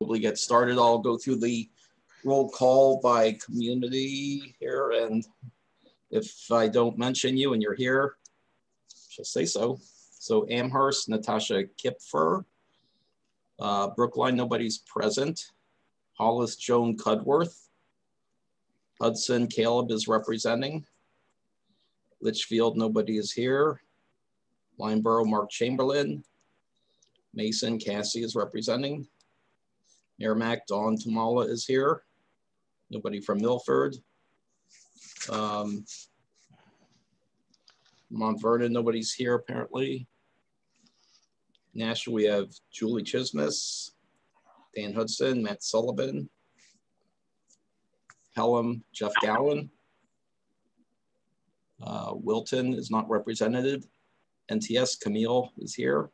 probably get started. I'll go through the roll call by community here, and if I don't mention you and you're here, just say so. So Amherst, Natasha Kipfer. Brookline, nobody's present. Hollis, Joan Cudworth. Hudson, Caleb is representing. Litchfield, nobody is here. Lineborough, Mark Chamberlain. Mason, Cassie is representing. Merrimack, Dawn Tumala is here. Nobody from Milford. Mount Vernon, nobody's here apparently. Nashville, we have Julie Chismas, Dan Hudson, Matt Sullivan. Pelham, Jeff Gowan. Wilton is not represented. NTS, Camille is here.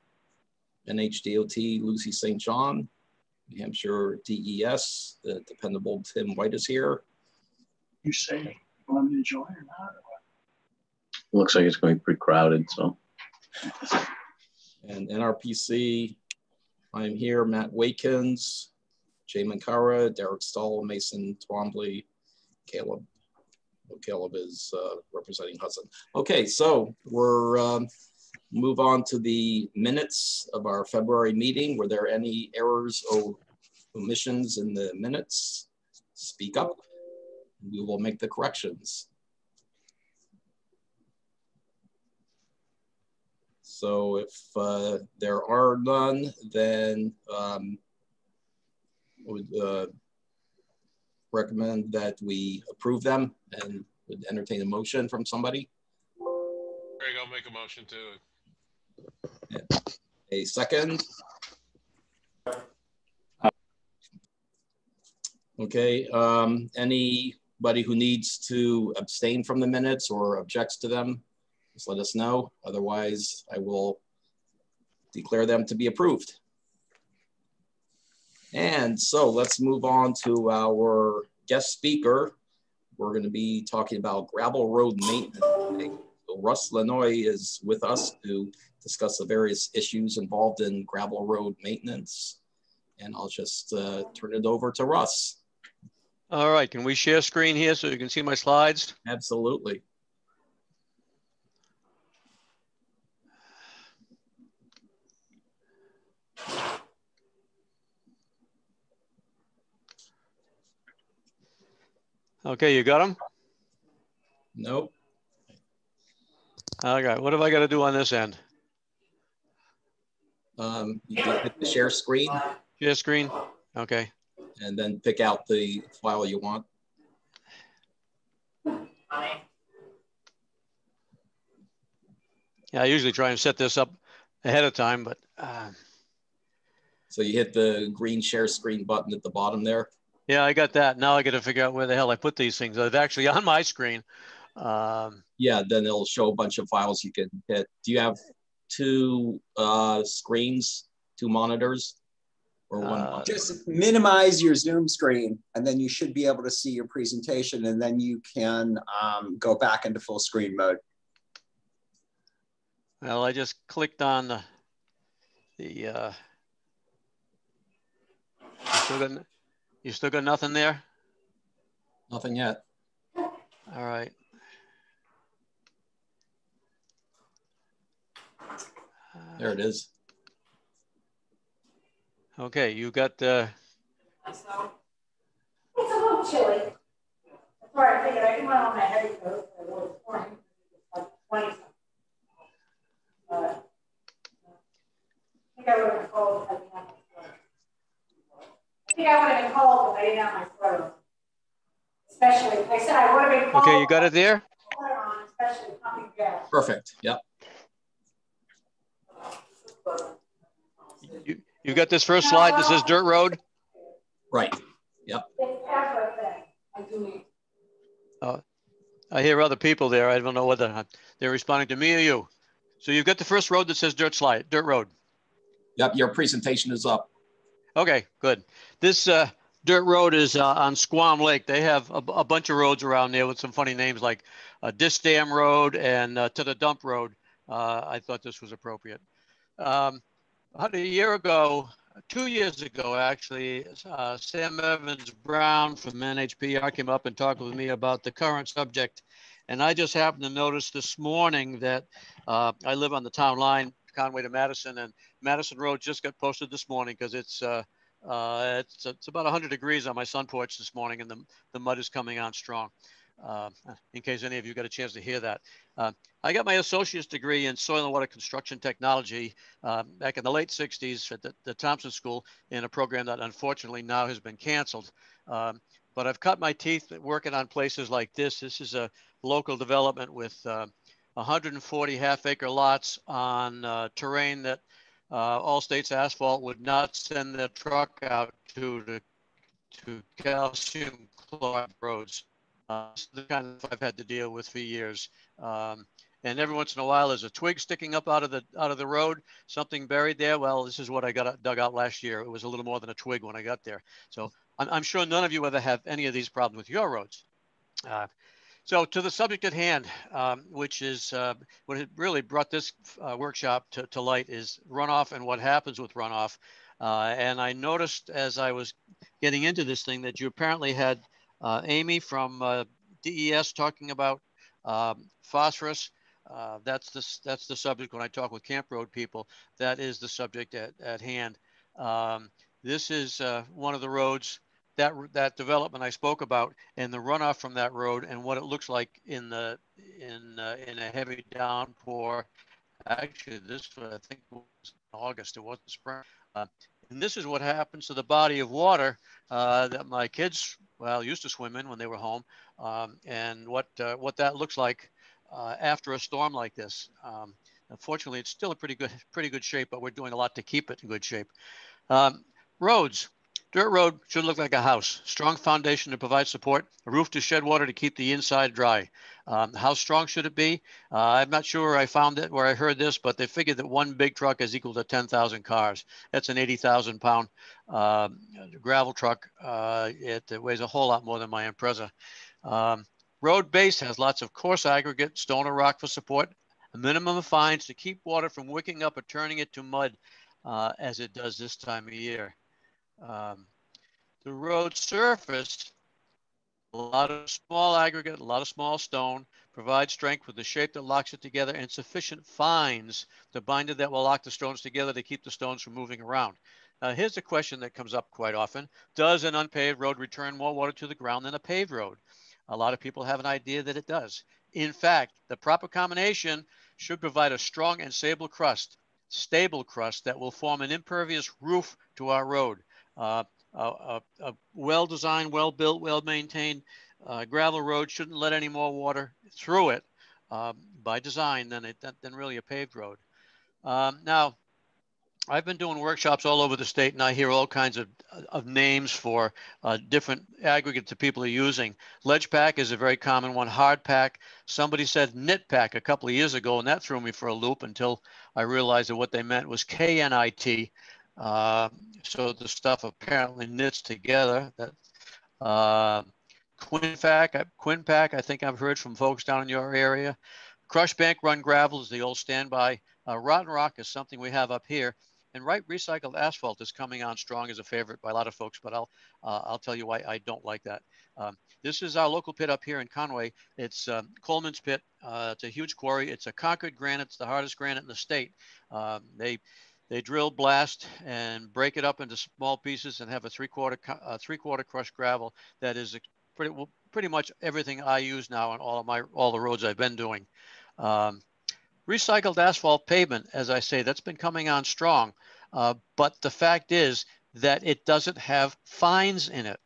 NHDOT, Lucy St. John. New Hampshire DES, the dependable Tim White is here. You say you want me to join or not? Or what? Looks like it's going to be pretty crowded, so. And NRPC, I'm here, Matt Wakins, Jay Mankara, Derek Stahl, Mason Twombly, Caleb. Caleb is representing Hudson. Okay, so we're move on to the minutes of our February meeting. Were there any errors or omissions in the minutes? Speak up. We will make the corrections. So if there are none, then would recommend that we approve them and would entertain a motion from somebody. Greg, I'll make a motion to. A second. Okay, anybody who needs to abstain from the minutes or objects to them, just let us know. Otherwise, I will declare them to be approved. And so let's move on to our guest speaker. We're going to be talking about gravel road maintenance. So Russ Lanoy is with us to discuss the various issues involved in gravel road maintenance. And I'll just turn it over to Russ. All right, can we share screen here so you can see my slides? Absolutely. Okay, you got them? Nope. Okay, what have I got to do on this end? You can hit the share screen. Share screen, okay. And then pick out the file you want. Yeah, I usually try and set this up ahead of time, but. So you hit the green share screen button at the bottom there. Yeah, I got that. Now I got to figure out where the hell I put these things. It's actually on my screen. Yeah, then it'll show a bunch of files you can hit. Do you have two screens, two monitors, or one? Just minimize your Zoom screen, and then you should be able to see your presentation, and then you can go back into full screen mode. Well, I just clicked on you still got nothing there? Nothing yet. All right. There it is. Okay, you got It's a little chilly. That's why I figured I didn't want on my heavy coat. I wore this morning. It's like 20 something. I think I would have been cold if I didn't have my sweater. I think I would have been cold if I didn't have my sweater on. Especially, I said I would have been cold. okay, you got it there? On, especially pumping gas. Perfect. Yep. You got this first slide that says dirt road? Right. Yep. I hear other people there. I don't know whether they're responding to me or you. So you've got the first road that says dirt road. Yep. Your presentation is up. Okay, good. This dirt road is on Squam Lake. They have a bunch of roads around there with some funny names like Dis Dam Road and To the Dump Road. I thought this was appropriate. About a year ago, 2 years ago, actually, Sam Evans Brown from NHPR came up and talked with me about the current subject. And I just happened to notice this morning that I live on the town line, Conway to Madison, and Madison Road just got posted this morning because it's about 100 degrees on my sun porch this morning, and the mud is coming on strong. In case any of you got a chance to hear that. I got my associate's degree in soil and water construction technology back in the late 60s at the Thompson School in a program that unfortunately now has been canceled. But I've cut my teeth working on places like this. This is a local development with 140 half-acre lots on terrain that All States Asphalt would not send their truck out to calcium chloride roads. This is the kind of stuff I've had to deal with for years. And every once in a while, there's a twig sticking up out of the road, something buried there. Well, this is what I got dug out last year. It was a little more than a twig when I got there. So I'm sure none of you ever have any of these problems with your roads. So to the subject at hand, which is what had really brought this workshop to light, is runoff and what happens with runoff. And I noticed as I was getting into this thing that you apparently had Amy from DES talking about phosphorus. That's the subject when I talk with Camp Road people. That is the subject at hand. This is one of the roads that development I spoke about, and the runoff from that road and what it looks like in a heavy downpour. Actually, this I think was August. It wasn't spring. And this is what happens to the body of water that my kids, well, used to swim in when they were home, and what that looks like after a storm like this. Unfortunately, it's still a pretty good shape, but we're doing a lot to keep it in good shape. Roads. Dirt road should look like a house. Strong foundation to provide support, a roof to shed water to keep the inside dry. How strong should it be? I'm not sure I found it where I heard this, but they figured that one big truck is equal to 10,000 cars. That's an 80,000 pound gravel truck. It weighs a whole lot more than my Impreza. Road base has lots of coarse aggregate, stone or rock for support, a minimum of fines to keep water from wicking up or turning it to mud as it does this time of year. The road surface, a lot of small aggregate, a lot of small stone, provides strength with the shape that locks it together and sufficient fines to bind it that will lock the stones together to keep the stones from moving around. Here's a question that comes up quite often. Does an unpaved road return more water to the ground than a paved road? A lot of people have an idea that it does. In fact, the proper combination should provide a strong and stable crust that will form an impervious roof to our road. A well-designed, well-built, well-maintained gravel road shouldn't let any more water through it by design than really a paved road. Now, I've been doing workshops all over the state, and I hear all kinds of names for different aggregates that people are using. Ledge pack is a very common one. Hard pack. Somebody said knit pack a couple of years ago, and that threw me for a loop until I realized that what they meant was KNIT. So the stuff apparently knits together. Quinpack, I think I've heard from folks down in your area. Crush bank run gravel is the old standby. Rotten rock is something we have up here. And recycled asphalt is coming on strong as a favorite by a lot of folks, but I'll tell you why I don't like that. This is our local pit up here in Conway. It's Coleman's Pit. It's a huge quarry. It's a Concord granite. It's the hardest granite in the state. They drill, blast, and break it up into small pieces and have a three-quarter crushed gravel that is pretty much everything I use now on all the roads I've been doing. Recycled asphalt pavement, as I say, that's been coming on strong. But the fact is that it doesn't have fines in it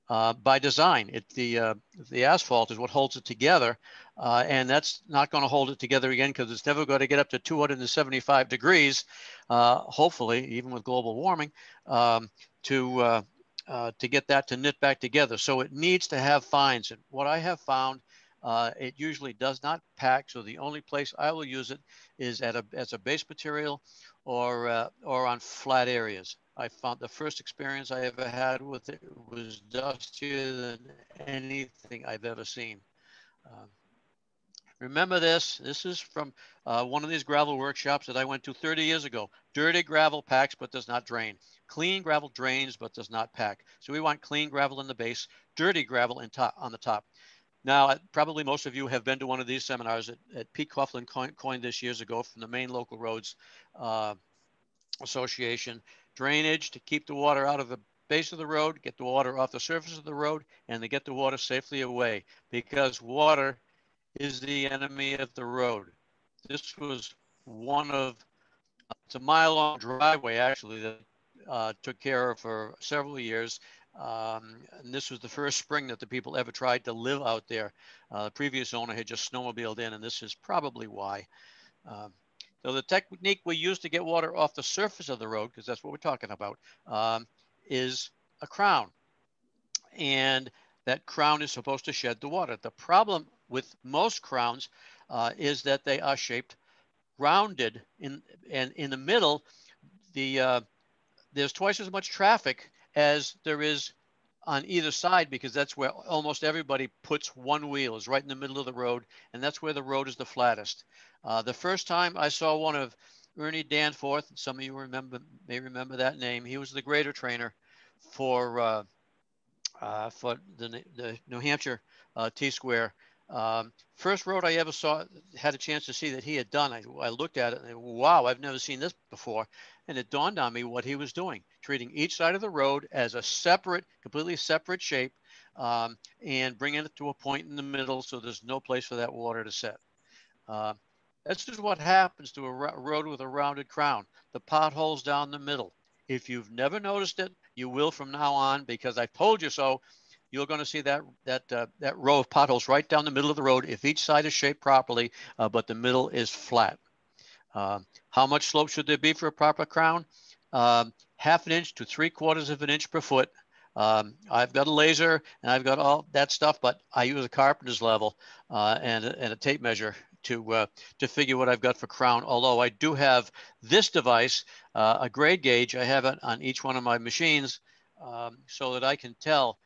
by design. The asphalt is what holds it together. And that's not going to hold it together again because it's never going to get up to 275 degrees, hopefully, even with global warming, to get that to knit back together. So it needs to have fines. And what I have found, it usually does not pack. So the only place I will use it is as a base material or on flat areas. I found the first experience I ever had with it was dustier than anything I've ever seen. Remember this is from one of these gravel workshops that I went to 30 years ago. Dirty gravel packs, but does not drain. Clean gravel drains but does not pack. So we want clean gravel in the base, dirty gravel on the top. Now, probably most of you have been to one of these seminars at Pete Coughlin coined this years ago from the Maine Local Roads Association. Drainage to keep the water out of the base of the road, get the water off the surface of the road, and to get the water safely away, because water is the enemy of the road. This was it's a mile-long driveway, actually, that took care of for several years. And this was the first spring that the people ever tried to live out there. The previous owner had just snowmobiled in, and this is probably why. So the technique we use to get water off the surface of the road, because that's what we're talking about, is a crown. And that crown is supposed to shed the water. The problem with most crowns is that they are shaped rounded, and in the middle, there's twice as much traffic as there is on either side, because that's where almost everybody puts one wheel, is right in the middle of the road, and that's where the road is the flattest. The first time I saw one of Ernie Danforth, some of you may remember that name. He was the grader trainer for the New Hampshire T-Square. First road I ever had a chance to see that he had done. I looked at it and wow, I've never seen this before. And it dawned on me what he was doing, treating each side of the road as a separate, completely separate shape, and bringing it to a point in the middle so there's no place for that water to set. That's just what happens to a road with a rounded crown. The potholes down the middle. If you've never noticed it, you will from now on, because I've told you so. You're going to see that row of potholes right down the middle of the road if each side is shaped properly, but the middle is flat. How much slope should there be for a proper crown? Half an inch to 3/4 of an inch per foot. I've got a laser and I've got all that stuff, but I use a carpenter's level and a tape measure to figure what I've got for crown. Although I do have this device, a grade gauge. I have it on each one of my machines so that I can tell.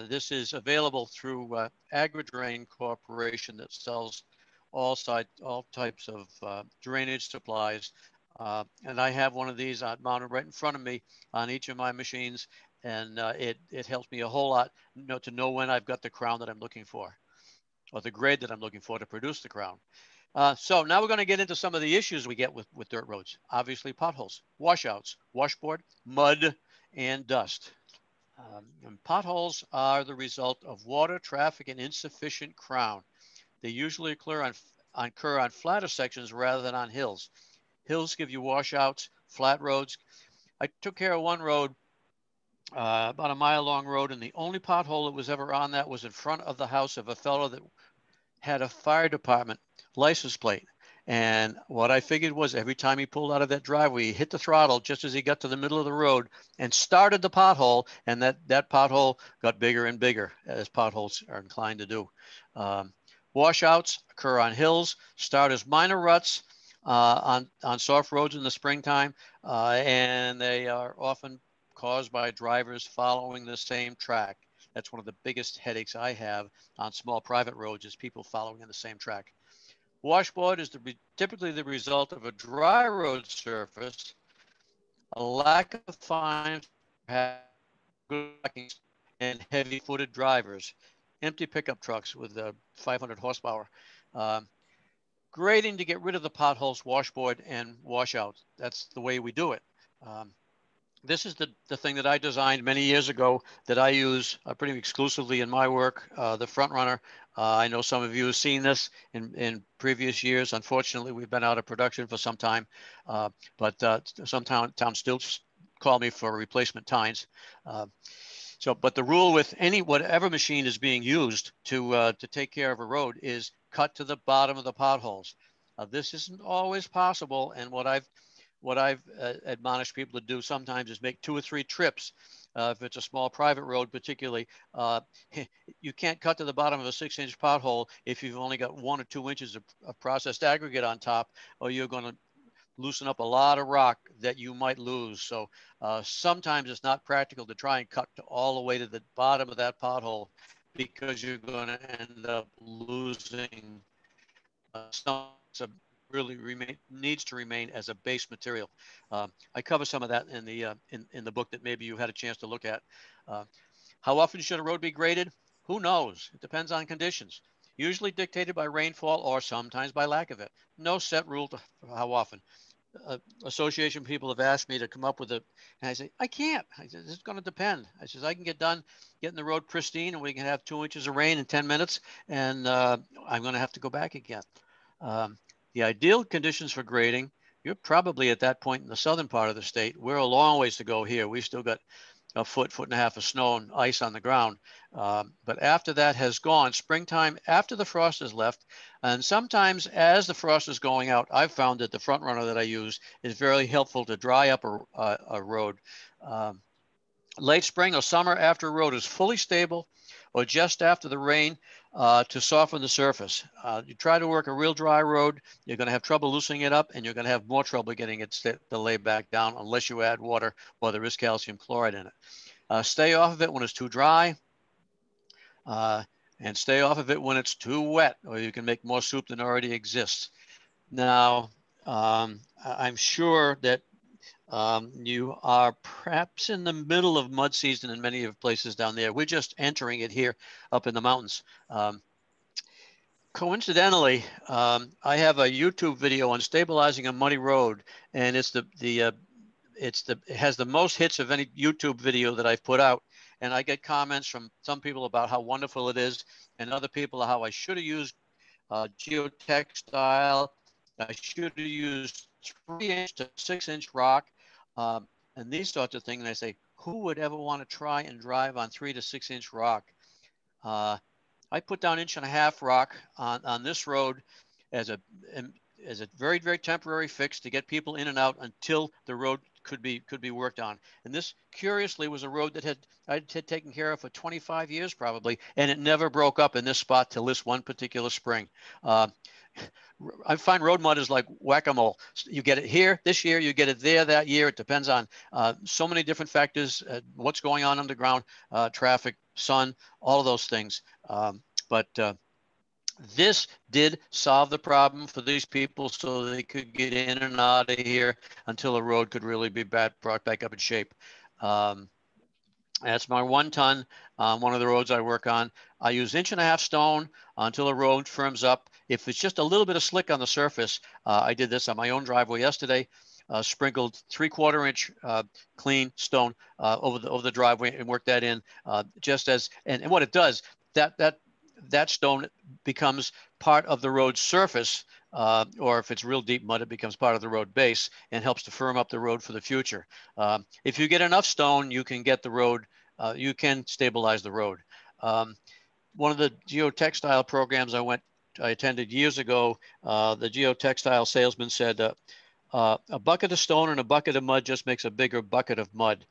This is available through AgriDrain Corporation that sells all types of drainage supplies. And I have one of these mounted right in front of me on each of my machines. And it helps me a whole lot to know when I've got the crown that I'm looking for, or the grade that I'm looking for to produce the crown. So now we're going to get into some of the issues we get with dirt roads. Obviously, potholes, washouts, washboard, mud, and dust. And potholes are the result of water, traffic, and insufficient crown. They usually occur on flatter sections rather than on hills. Hills give you washouts, flat roads. I took care of one road, about a mile-long road, and the only pothole that was ever on that was in front of the house of a fellow that had a fire department license plate. And what I figured was every time he pulled out of that driveway, he hit the throttle just as he got to the middle of the road and started the pothole. And that pothole got bigger and bigger, as potholes are inclined to do. Washouts occur on hills, start as minor ruts on soft roads in the springtime, and they are often caused by drivers following the same track. That's one of the biggest headaches I have on small private roads, is people following in the same track. Washboard is typically the result of a dry road surface, a lack of fine, and heavy-footed drivers, empty pickup trucks with 500 horsepower. Grading to get rid of the potholes, washboard, and washouts. That's the way we do it. This is the thing that I designed many years ago that I use pretty exclusively in my work, the Front Runner. I know some of you have seen this in previous years. Unfortunately, we've been out of production for some time, but some towns still call me for replacement tines. But the rule with whatever machine is being used to take care of a road is cut to the bottom of the potholes. This isn't always possible, and what I've admonished people to do sometimes is make 2 or 3 trips. If it's a small private road, particularly, you can't cut to the bottom of a 6-inch pothole if you've only got 1 or 2 inches of processed aggregate on top, or you're going to loosen up a lot of rock that you might lose. So sometimes it's not practical to try and cut all the way to the bottom of that pothole, because you're going to end up losing some really needs to remain as a base material. I cover some of that in the book that maybe you had a chance to look at. How often should a road be graded? Who knows? It depends on conditions. Usually dictated by rainfall or sometimes by lack of it. No set rule to how often. Association people have asked me to come up with it, and I say, I can't. I said, it's going to depend. I says, I can get done getting the road pristine and we can have 2 inches of rain in 10 minutes and I'm going to have to go back again. The ideal conditions for grading, you're probably at that point in the southern part of the state. We're a long ways to go here. We've still got a foot and a half of snow and ice on the ground. But after that has gone, springtime, after the frost has left, and sometimes as the frost is going out, I've found that the front runner that I use is very helpful to dry up a road. Late spring or summer after a road is fully stable or just after the rain to soften the surface. You try to work a real dry road, you're going to have trouble loosening it up and you're going to have more trouble getting it to lay back down unless you add water or there is calcium chloride in it. Stay off of it when it's too dry and stay off of it when it's too wet or you can make more soup than already exists. Now, I'm sure that you are perhaps in the middle of mud season in many of places down there. We're just entering it here up in the mountains. Coincidentally, I have a YouTube video on stabilizing a muddy road, and it has the most hits of any YouTube video that I've put out. And I get comments from some people about how wonderful it is, and other people how I should have used geotextile. I should have used 3-inch to 6-inch rock. And these sorts of things. And I say, who would ever want to try and drive on 3 to 6-inch rock? I put down 1.5 inch rock on this road as a very, very temporary fix to get people in and out until the road could be worked on. And this curiously was a road that I'd taken care of for 25 years probably, and it never broke up in this spot till this one particular spring. I find road mud is like whack-a-mole. You get it here this year, you get it there that year. It depends on so many different factors, what's going on underground, traffic, sun, all of those things. But this did solve the problem for these people so they could get in and out of here until the road could really be brought back up in shape. That's my 1 ton on one of the roads I work on. I use 1.5 inch stone until the road firms up. If it's just a little bit of slick on the surface, I did this on my own driveway yesterday, sprinkled 3/4 inch clean stone over the driveway and worked that in just as, and what it does, that stone becomes part of the road surface, or if it's real deep mud, it becomes part of the road base and helps to firm up the road for the future. If you get enough stone, you can get the road, you can stabilize the road. One of the geotextile programs I attended years ago, the geotextile salesman said, a bucket of stone and a bucket of mud just makes a bigger bucket of mud.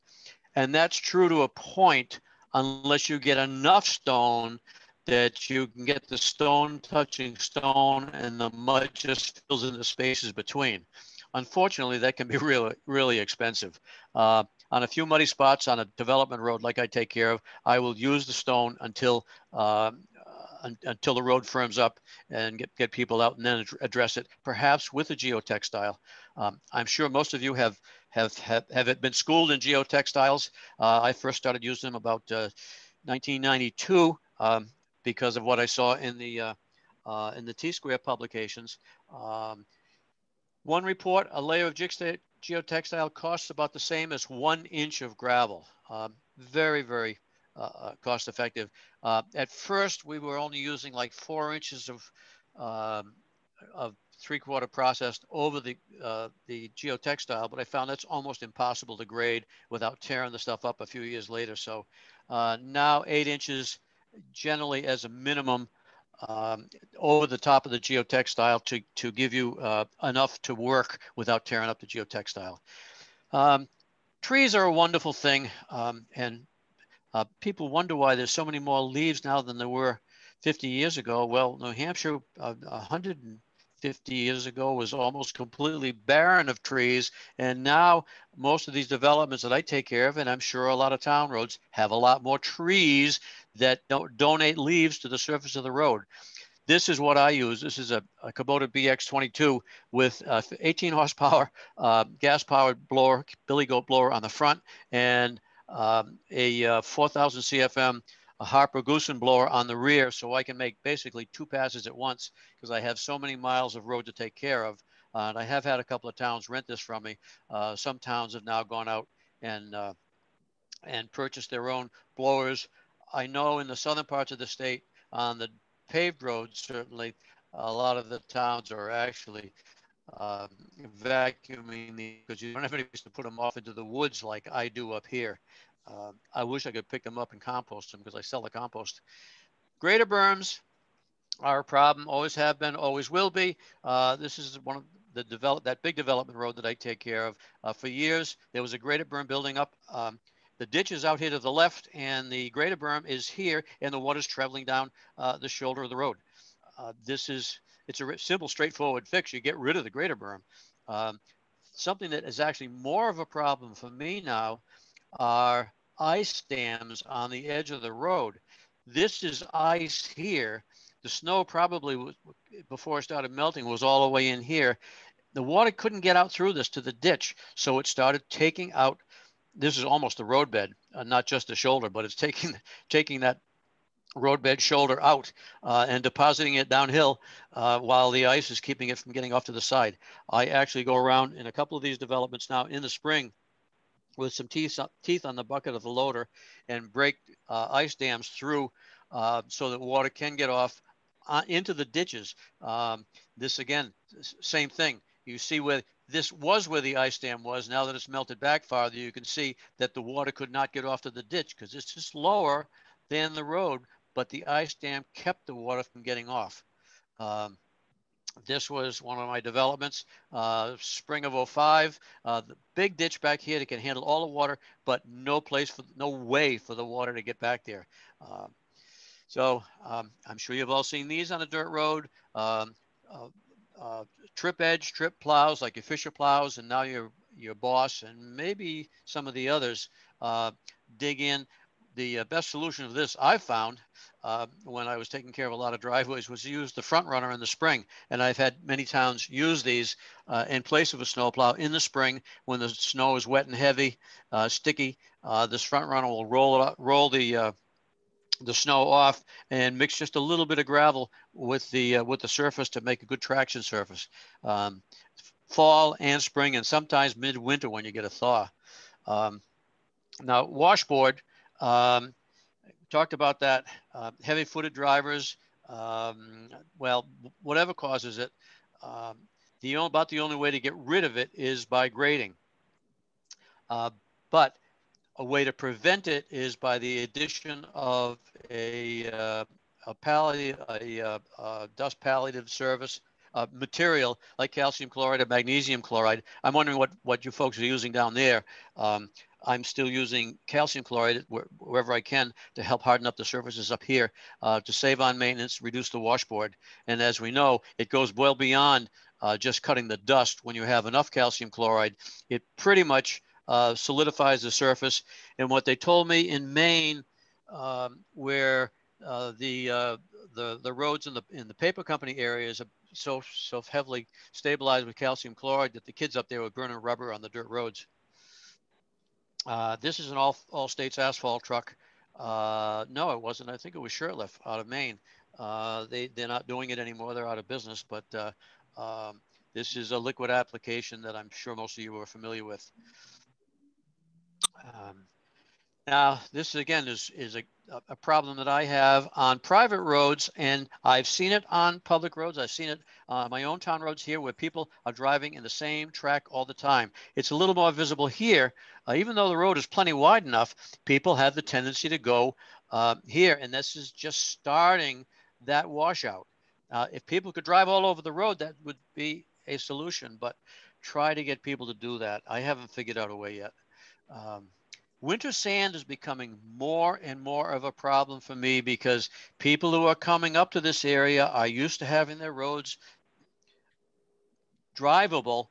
And that's true to a point, unless you get enough stone that you can get the stone touching stone and the mud just fills in the spaces between. Unfortunately, that can be really, really expensive. On a few muddy spots on a development road like I take care of, I will use the stone until the road firms up and get people out and then address it, perhaps with a geotextile. I'm sure most of you have been schooled in geotextiles. I first started using them about 1992 because of what I saw in the T-Square publications. One report, a layer of geotextile costs about the same as 1 inch of gravel. Very, very cost effective. At first, we were only using like 4 inches of 3/4 processed over the geotextile, but I found that's almost impossible to grade without tearing the stuff up a few years later. So now 8 inches generally as a minimum over the top of the geotextile to give you enough to work without tearing up the geotextile. Trees are a wonderful thing, and people wonder why there's so many more leaves now than there were 50 years ago. Well, New Hampshire 150 years ago was almost completely barren of trees, and now most of these developments that I take care of, and I'm sure a lot of town roads, have a lot more trees that don't donate leaves to the surface of the road. This is what I use. This is a Kubota BX22 with 18 horsepower gas-powered blower, billy goat blower on the front, and a 4,000 CFM Harper Goosen blower on the rear, so I can make basically 2 passes at once because I have so many miles of road to take care of. And I have had a couple of towns rent this from me. Some towns have now gone out and purchased their own blowers. I know in the southern parts of the state, on the paved roads, certainly, a lot of the towns are actually vacuuming because you don't have any place to put them off into the woods like I do up here. I wish I could pick them up and compost them because I sell the compost. Greater berms are a problem, always have been, always will be. This is one of that big development road that I take care of. For years, there was a greater berm building up. The ditch is out here to the left, and the greater berm is here, and the water's traveling down the shoulder of the road. It's a simple, straightforward fix. You get rid of the greater berm. Something that is actually more of a problem for me now are ice dams on the edge of the road. This is ice here. The snow probably, before it started melting, was all the way in here. The water couldn't get out through this to the ditch, so it started taking out. This is almost the roadbed, not just the shoulder, but it's taking that roadbed shoulder out and depositing it downhill while the ice is keeping it from getting off to the side. I actually go around in a couple of these developments now in the spring with some teeth on the bucket of the loader and break ice dams through so that water can get off into the ditches. This again, same thing. You see where this was where the ice dam was. Now that it's melted back farther, you can see that the water could not get off to the ditch because it's just lower than the road, but the ice dam kept the water from getting off. This was one of my developments, spring of 05. The big ditch back here that can handle all the water, but no way for the water to get back there. So I'm sure you've all seen these on a dirt road. Trip plows like your Fisher plows, and now your Boss and maybe some of the others dig in. The best solution of this I've found when I was taking care of a lot of driveways was to use the front runner in the spring. And I've had many towns use these in place of a snowplow in the spring when the snow is wet and heavy, sticky. This front runner will roll the snow off and mix just a little bit of gravel with the surface to make a good traction surface. Fall and spring, and sometimes midwinter when you get a thaw. Now, washboard. Talked about that. Heavy-footed drivers, well, whatever causes it, about the only way to get rid of it is by grading. But a way to prevent it is by the addition of a dust palliative service material like calcium chloride or magnesium chloride. I'm wondering what you folks are using down there. I'm still using calcium chloride wherever I can to help harden up the surfaces up here to save on maintenance, reduce the washboard. And as we know, it goes well beyond just cutting the dust. When you have enough calcium chloride, it pretty much solidifies the surface. And what they told me in Maine, where the roads in the paper company areas are so heavily stabilized with calcium chloride that the kids up there were burning rubber on the dirt roads. This is an all states asphalt truck. No, it wasn't. I think it was Shirtlift out of Maine. They're not doing it anymore. They're out of business. But this is a liquid application that I'm sure most of you are familiar with. Now, this again is a problem that I have on private roads, and I've seen it on public roads. I've seen it on my own town roads here where people are driving in the same track all the time. It's a little more visible here. Even though the road is plenty wide enough, people have the tendency to go here, and this is just starting that washout. If people could drive all over the road, that would be a solution, but try to get people to do that. I haven't figured out a way yet. Winter sand is becoming more and more of a problem for me because people who are coming up to this area are used to having their roads drivable,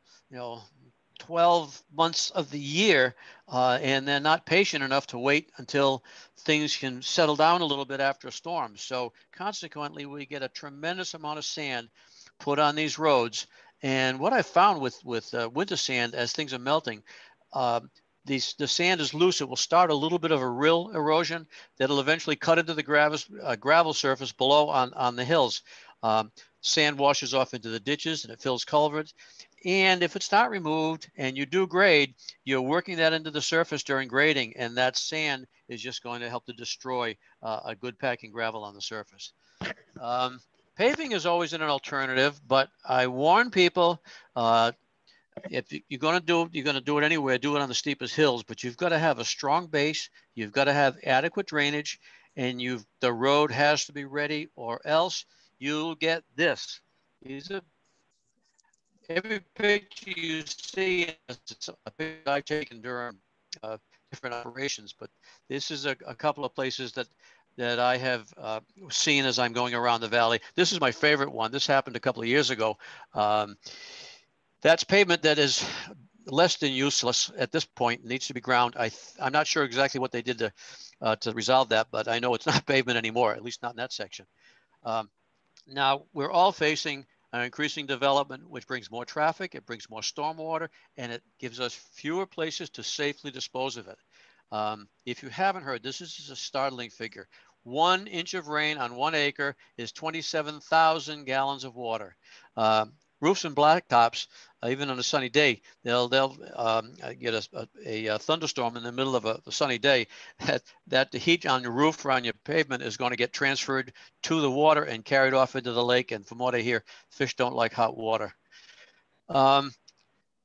12 months of the year, and they're not patient enough to wait until things can settle down a little bit after a storm. So consequently, we get a tremendous amount of sand put on these roads. And what I found with winter sand, as things are melting, the sand is loose. It will start a little bit of a rill erosion that'll eventually cut into the gravel surface below on the hills. Sand washes off into the ditches and it fills culverts. And if it's not removed and you do grade, you're working that into the surface during grading, and that sand is just going to help to destroy a good packing gravel on the surface. Paving is always an alternative, but I warn people, if you're going to do it anywhere, do it on the steepest hills, but you've got to have a strong base, you've got to have adequate drainage, and the road has to be ready, or else you'll get this. Every picture you see is a picture I've taken during different operations, but this is a couple of places that I have seen as I'm going around the valley. This is my favorite one. This happened a couple of years ago. That's pavement that is less than useless at this point, needs to be ground. I'm not sure exactly what they did to resolve that, but I know it's not pavement anymore, at least not in that section. Now, we're all facing an increasing development, which brings more traffic, it brings more stormwater, and it gives us fewer places to safely dispose of it. If you haven't heard, this is a startling figure. 1 inch of rain on 1 acre is 27,000 gallons of water. Roofs and blacktops, even on a sunny day, they'll get a thunderstorm in the middle of a sunny day. That the heat on your roof or on your pavement is going to get transferred to the water and carried off into the lake. And from what I hear, fish don't like hot water.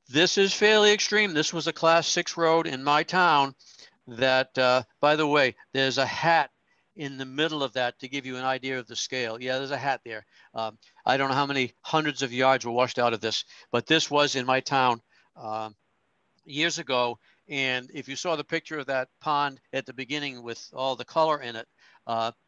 This is fairly extreme. This was a class 6 road in my town that, by the way, there's a hat in the middle of that to give you an idea of the scale. Yeah, there's a hat there. I don't know how many hundreds of yards were washed out of this, but this was in my town years ago. And if you saw the picture of that pond at the beginning with all the color in it,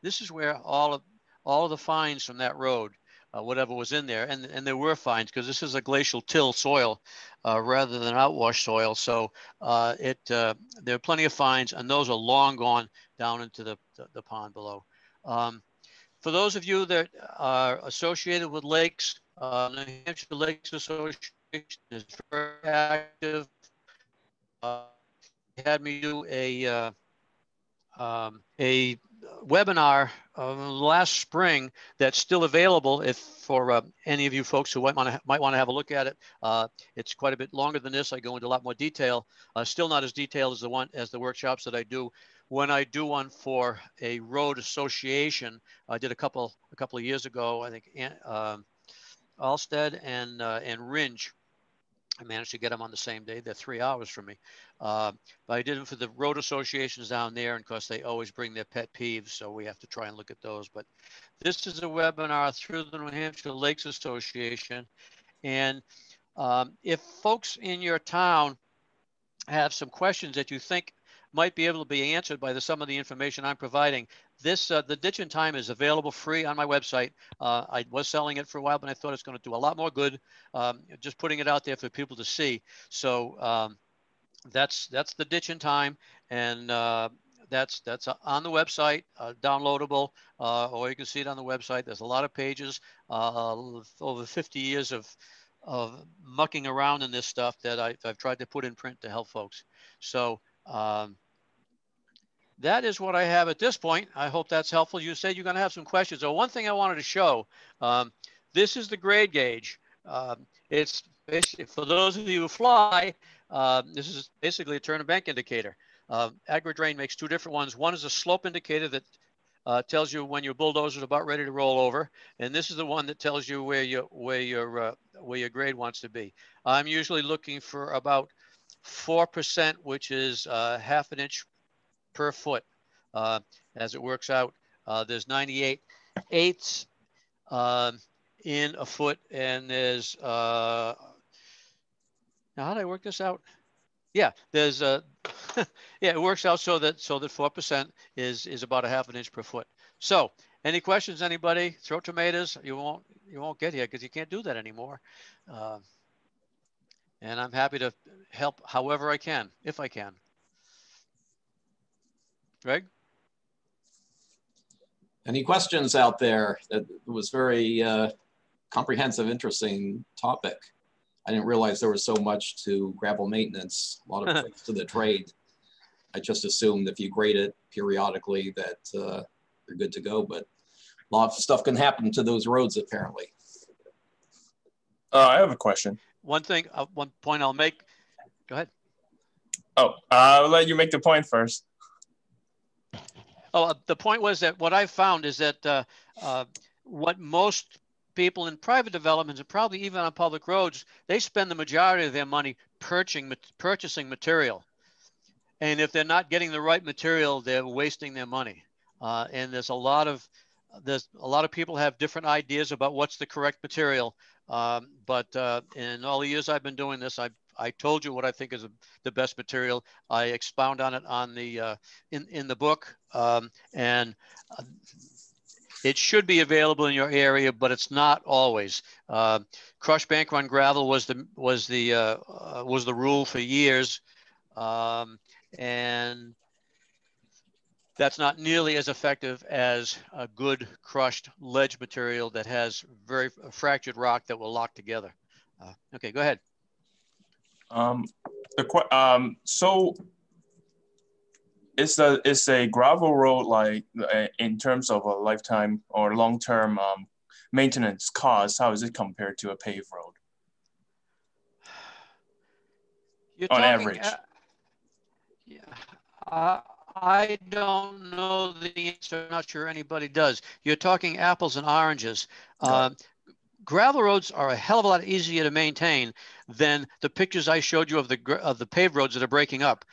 this is where all of the fines from that road, whatever was in there, and there were fines because this is a glacial till soil rather than outwash soil. So there are plenty of fines, and those are long gone down into the pond below. For those of you that are associated with lakes, New Hampshire Lakes Association is very active. Had me do a webinar last spring that's still available if for any of you folks who might want to have a look at it. It's quite a bit longer than this. I go into a lot more detail. Still not as detailed as the workshops that I do. When I do one for a road association, I did a couple of years ago. I think Alstead and Ringe. I managed to get them on the same day. They're 3 hours from me. But I did them for the road associations down there. And of course, they always bring their pet peeves. So we have to try and look at those. But this is a webinar through the New Hampshire Lakes Association. And if folks in your town have some questions that you think might be able to be answered by some of the information I'm providing, the Ditch in Time is available free on my website. I was selling it for a while, but I thought it's going to do a lot more good just putting it out there for people to see. So that's the Ditch in Time, and that's on the website, downloadable, or you can see it on the website. There's a lot of pages, over 50 years of mucking around in this stuff that I've tried to put in print to help folks. So that is what I have at this point. I hope that's helpful. You said you're going to have some questions. So one thing I wanted to show, this is the grade gauge. It's basically, for those of you who fly, this is basically a turn and bank indicator. AgriDrain makes 2 different ones. One is a slope indicator that tells you when your bulldozer is about ready to roll over, and this is the one that tells you where your grade wants to be. I'm usually looking for about 4%, which is half an inch per foot. As it works out, there's 98/8 in a foot, and there's now how do I work this out? Yeah, there's yeah, it works out so that 4% is about a half an inch per foot. So any questions, anybody? Throw tomatoes. You won't get here because you can't do that anymore. And I'm happy to help however I can, if I can. Greg? Any questions out there? It was very comprehensive, interesting topic. I didn't realize there was so much to gravel maintenance, a lot of tricks to the trade. I just assumed if you grade it periodically that you're good to go, but a lot of stuff can happen to those roads apparently. I have a question. One point I'll make. Go ahead. Oh, I'll let you make the point first. Oh, the point was that what I found is that what most people in private developments and probably even on public roads, they spend the majority of their money purchasing material. And if they're not getting the right material, they're wasting their money. And there's a lot of people have different ideas about what's the correct material. But in all the years I've been doing this, I told you what I think is the best material. I expound on it on the in the book, and it should be available in your area, but it's not always. Crushed bank run gravel was the rule for years, and that's not nearly as effective as a good crushed ledge material that has very fractured rock that will lock together. Okay, go ahead. So is a gravel road, like in terms of a lifetime or long-term maintenance cost, how is it compared to a paved road? On average? Yeah, I don't know the answer. I'm not sure anybody does. You're talking apples and oranges. Gravel roads are a hell of a lot easier to maintain than the pictures I showed you of the paved roads that are breaking up.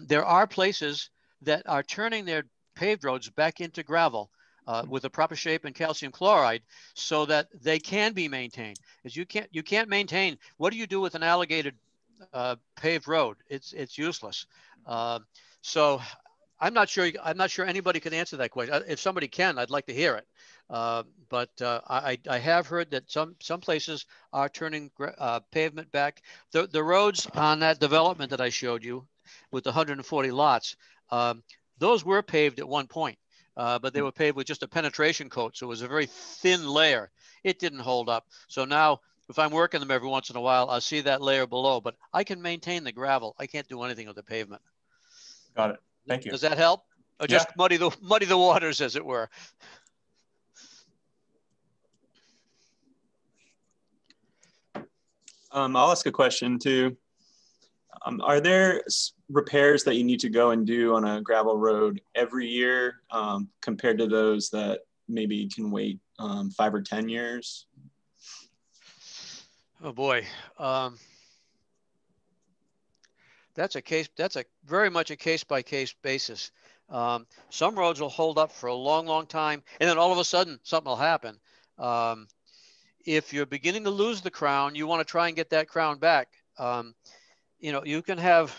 There are places that are turning their paved roads back into gravel with the proper shape and calcium chloride, so that they can be maintained. As you can't maintain. What do you do with an alligated paved road? It's useless. So I'm not sure anybody can answer that question. If somebody can, I'd like to hear it. But I have heard that some places are turning pavement back. The roads on that development that I showed you with the 140 lots, those were paved at one point, but they were paved with just a penetration coat. So it was a very thin layer. It didn't hold up. So now if I'm working them every once in a while, I'll see that layer below, but I can maintain the gravel. I can't do anything with the pavement. Got it. Thank you. Does that help? Or just muddy the waters, as it were? I'll ask a question too. Are there repairs that you need to go and do on a gravel road every year compared to those that maybe can wait 5 or 10 years? Oh boy. That's very much a case-by-case basis. Some roads will hold up for a long, long time, and then all of a sudden something will happen. If you're beginning to lose the crown, you want to try and get that crown back. You can have,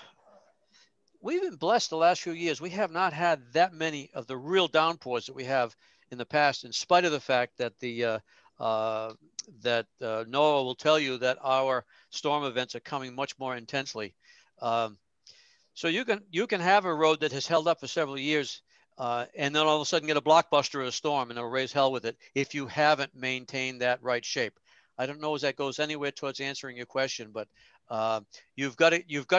we've been blessed the last few years. We have not had that many of the real downpours that we have in the past, in spite of the fact that NOAA will tell you that our storm events are coming much more intensely. So you can have a road that has held up for several years, and then all of a sudden get a blockbuster of a storm and it'll raise hell with it if you haven't maintained that right shape. I don't know as that goes anywhere towards answering your question, but you've got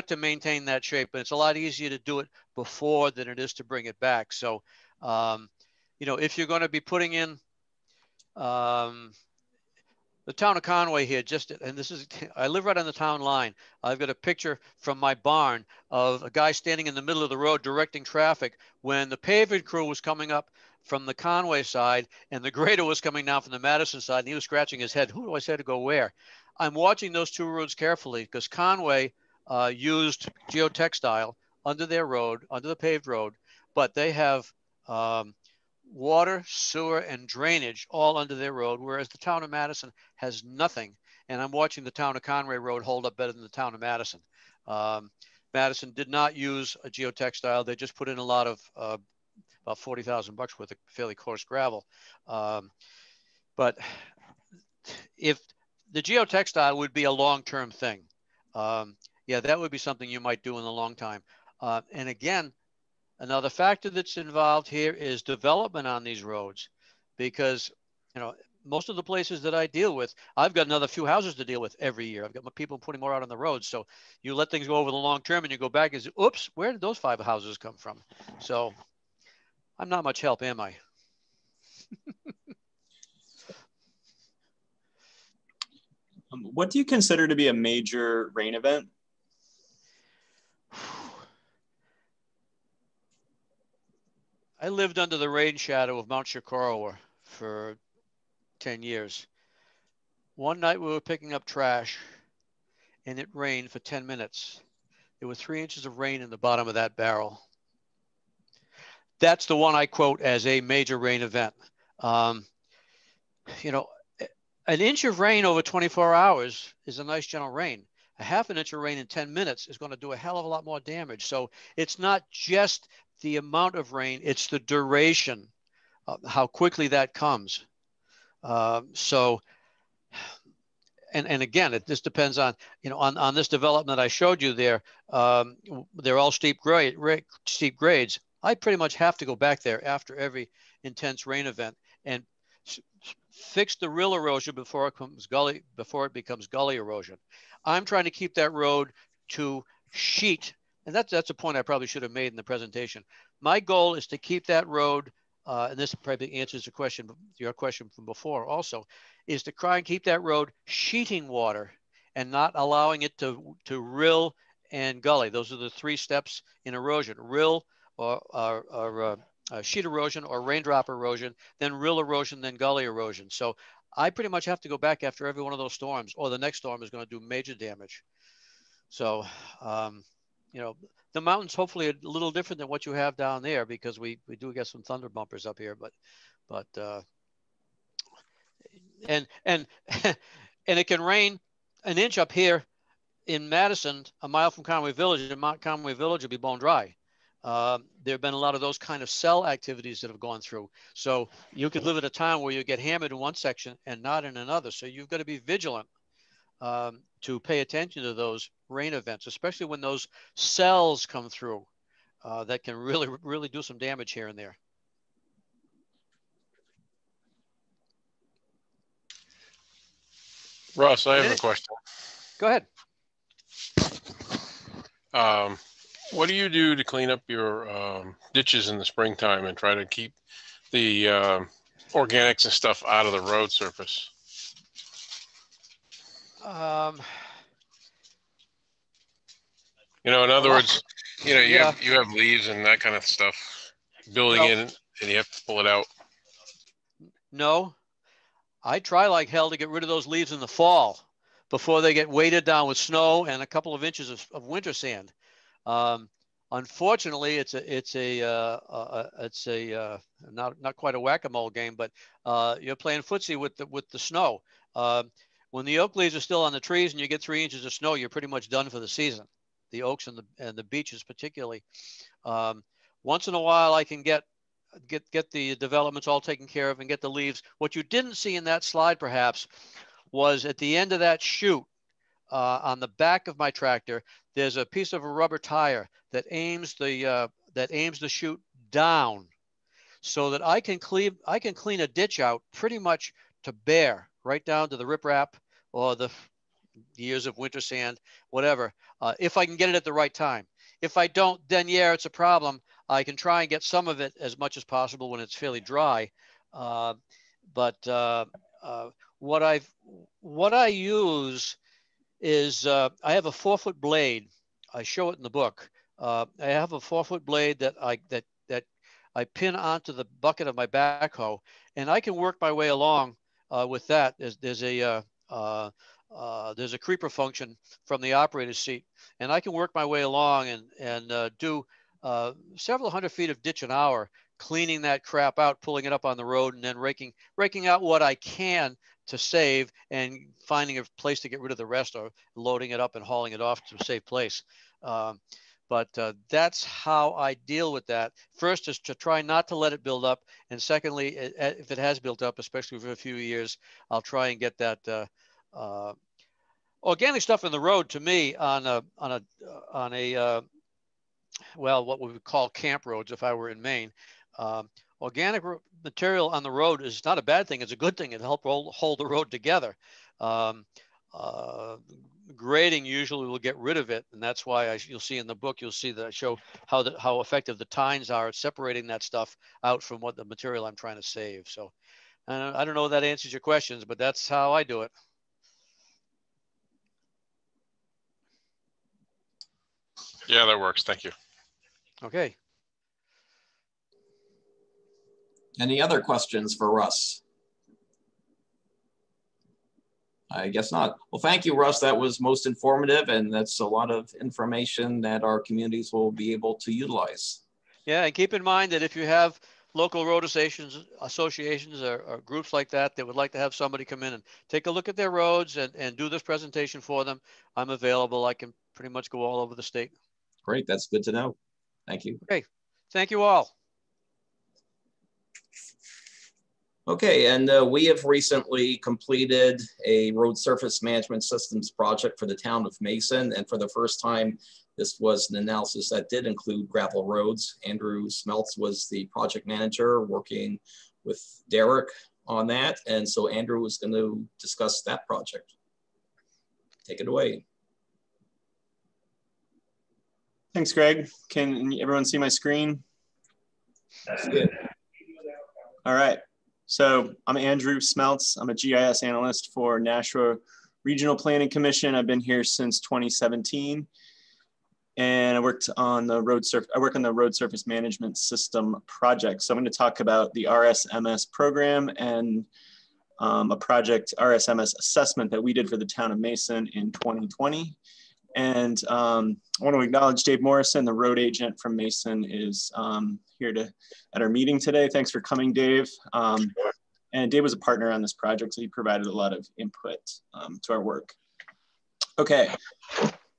to maintain that shape, and it's a lot easier to do it before than it is to bring it back. So, if you're going to be putting in the town of Conway here, I live right on the town line. I've got a picture from my barn of a guy standing in the middle of the road directing traffic when the paving crew was coming up from the Conway side and the grader was coming down from the Madison side, and he was scratching his head. Who do I say to go where? I'm watching those two roads carefully because Conway used geotextile under their road, under the paved road, but they have water, sewer, and drainage all under their road, whereas the town of Madison has nothing. And I'm watching the town of Conway road hold up better than the town of Madison. Madison did not use a geotextile. They just put in a lot of about $40,000 worth of fairly coarse gravel. But if the geotextile would be a long-term thing, Yeah, that would be something you might do in the long time. And again, another factor that's involved here is development on these roads, because, you know, most of the places that I deal with, I've got another few houses to deal with every year. I've got my people putting more out on the road. So you let things go over the long term and you go back and say, oops, where did those 5 houses come from? So I'm not much help, am I? What do you consider to be a major rain event? I lived under the rain shadow of Mount Shikarawa for 10 years. One night we were picking up trash and it rained for 10 minutes. There were 3 inches of rain in the bottom of that barrel. That's the one I quote as a major rain event. You know, an inch of rain over 24 hours is a nice gentle rain. A half an inch of rain in 10 minutes is going to do a hell of a lot more damage. So it's not just the amount of rain, it's the duration, how quickly that comes. And again, this depends on, you know, on this development I showed you there. They're all steep grades. I pretty much have to go back there after every intense rain event and fix the rill erosion before it becomes gully erosion. I'm trying to keep that road to sheet, and that's a point I probably should have made in the presentation. My goal is to keep that road, and this probably answers the question, your question from before also, is to try and keep that road sheeting water and not allowing it to rill and gully. Those are the 3 steps in erosion: rill or sheet erosion or raindrop erosion, then rill erosion, then gully erosion. So I pretty much have to go back after every one of those storms, or the next storm is going to do major damage. So, you know, the mountain's hopefully a little different than what you have down there, because we do get some thunder bumpers up here, but and it can rain an inch up here in Madison, a mile from Conway Village, and Mount Conway Village will be bone dry. There have been a lot of those kind of cell activities that have gone through. So you could live at a town where you get hammered in one section and not in another. So you've got to be vigilant to pay attention to those rain events, especially when those cells come through that can really do some damage here and there. Russ, I have a question. Go ahead. What do you do to clean up your ditches in the springtime and try to keep the organics and stuff out of the road surface? You know, in other words, you know, you have leaves and that kind of stuff building in, and you have to pull it out. No, I try like hell to get rid of those leaves in the fall before they get weighted down with snow and a couple of inches of winter sand. Unfortunately, it's not quite a whack-a-mole game, but you're playing footsie with the snow. When the oak leaves are still on the trees and you get 3 inches of snow, you're pretty much done for the season. The oaks and the beeches particularly. Once in a while, I can get the developments all taken care of and get the leaves. What you didn't see in that slide, perhaps, was at the end of that chute on the back of my tractor, there's a piece of a rubber tire that aims the chute down, so that I can clean a ditch out pretty much to bare, right down to the riprap or the years of winter sand, whatever, if I can get it at the right time. If I don't, then yeah, it's a problem. I can try and get some of it as much as possible when it's fairly dry. But what I use is I have a 4-foot blade. I show it in the book. I have a 4-foot blade that I pin onto the bucket of my backhoe, and I can work my way along with that. There's a creeper function from the operator's seat, and I can work my way along and do several hundred feet of ditch an hour, cleaning that crap out, pulling it up on the road, and then raking out what I can to save and finding a place to get rid of the rest, or loading it up and hauling it off to a safe place. But that's how I deal with that. First is to try not to let it build up. And secondly, if it has built up, especially for a few years, I'll try and get that organic stuff in the road to me on a well, what we would call camp roads if I were in Maine. Organic material on the road is not a bad thing. It's a good thing. It helps hold the road together. Grading usually will get rid of it, and that's why you'll see in the book, you'll see that I show how effective the tines are at separating that stuff out from what the material I'm trying to save. So I don't know if that answers your questions, but that's how I do it. Yeah, that works. Thank you. Okay. Any other questions for Russ? I guess not. Well, thank you, Russ. That was most informative, and that's a lot of information that our communities will be able to utilize. Yeah, and keep in mind that if you have local road associations or groups like that that would like to have somebody come in and take a look at their roads and do this presentation for them, I'm available. I can pretty much go all over the state. Great, that's good to know. Thank you. Okay, thank you all. Okay, and we have recently completed a road surface management systems project for the town of Mason. And for the first time, this was an analysis that did include gravel roads. Andrew Smeltz was the project manager working with Derek on that. And so Andrew was going to discuss that project. Take it away. Thanks, Greg. Can everyone see my screen? That's good. All right. So I'm Andrew Smeltz. I'm a GIS analyst for Nashua Regional Planning Commission. I've been here since 2017, and I work on the road surface management system project. So I'm going to talk about the RSMS program and a project RSMS assessment that we did for the town of Mason in 2020. And I want to acknowledge Dave Morrison, the road agent from Mason, is here at our meeting today. Thanks for coming, Dave. And Dave was a partner on this project, so he provided a lot of input to our work. Okay,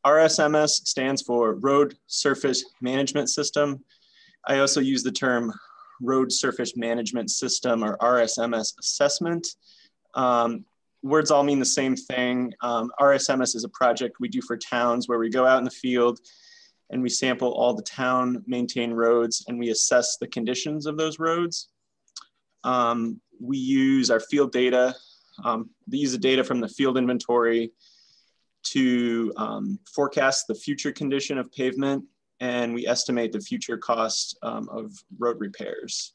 RSMS stands for Road Surface Management System. I also use the term Road Surface Management System, or RSMS assessment. Words all mean the same thing. RSMS is a project we do for towns where we go out in the field and we sample all the town maintained roads and we assess the conditions of those roads. We use our field data. We use the data from the field inventory to forecast the future condition of pavement, and we estimate the future cost of road repairs.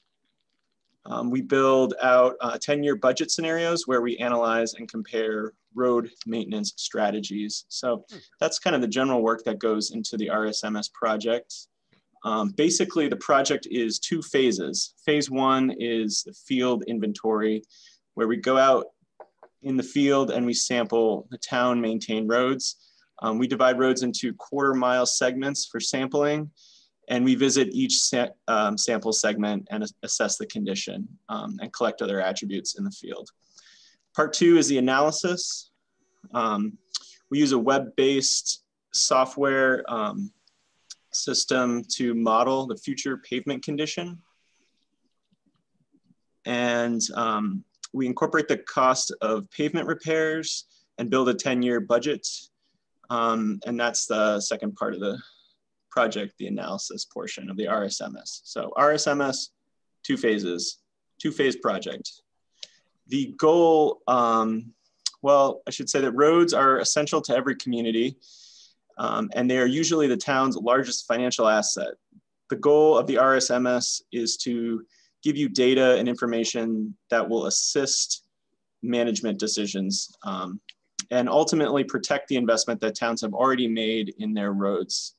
We build out 10-year budget scenarios where we analyze and compare road maintenance strategies. So that's kind of the general work that goes into the RSMS project. Basically, the project is two phases. Phase one is the field inventory, where we go out in the field and we sample the town maintained roads. We divide roads into quarter-mile segments for sampling, and we visit each sample segment and assess the condition and collect other attributes in the field. Part two is the analysis. We use a web-based software system to model the future pavement condition. And we incorporate the cost of pavement repairs and build a 10-year budget. And that's the second part of the project, the analysis portion of the RSMS. So RSMS, two phases, two-phase project. The goal, well, I should say that roads are essential to every community, and they are usually the town's largest financial asset. The goal of the RSMS is to give you data and information that will assist management decisions and ultimately protect the investment that towns have already made in their roads.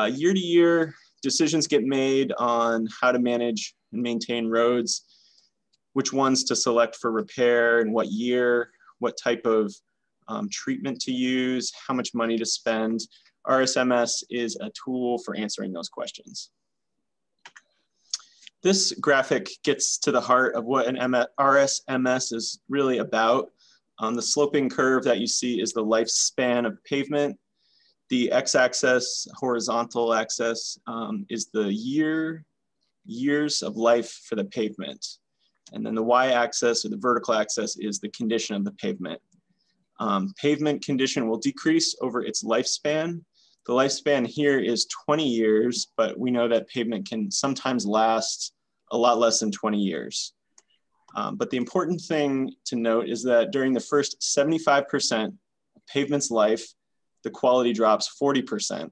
Year to year, decisions get made on how to manage and maintain roads, which ones to select for repair and what year, what type of treatment to use, how much money to spend. RSMS is a tool for answering those questions. This graphic gets to the heart of what an RSMS is really about. The sloping curve that you see is the lifespan of pavement. The x-axis, horizontal axis, is the years of life for the pavement. And then the y-axis, or the vertical axis, is the condition of the pavement. Pavement condition will decrease over its lifespan. The lifespan here is 20 years, but we know that pavement can sometimes last a lot less than 20 years. But the important thing to note is that during the first 75% of pavement's life, the quality drops 40%.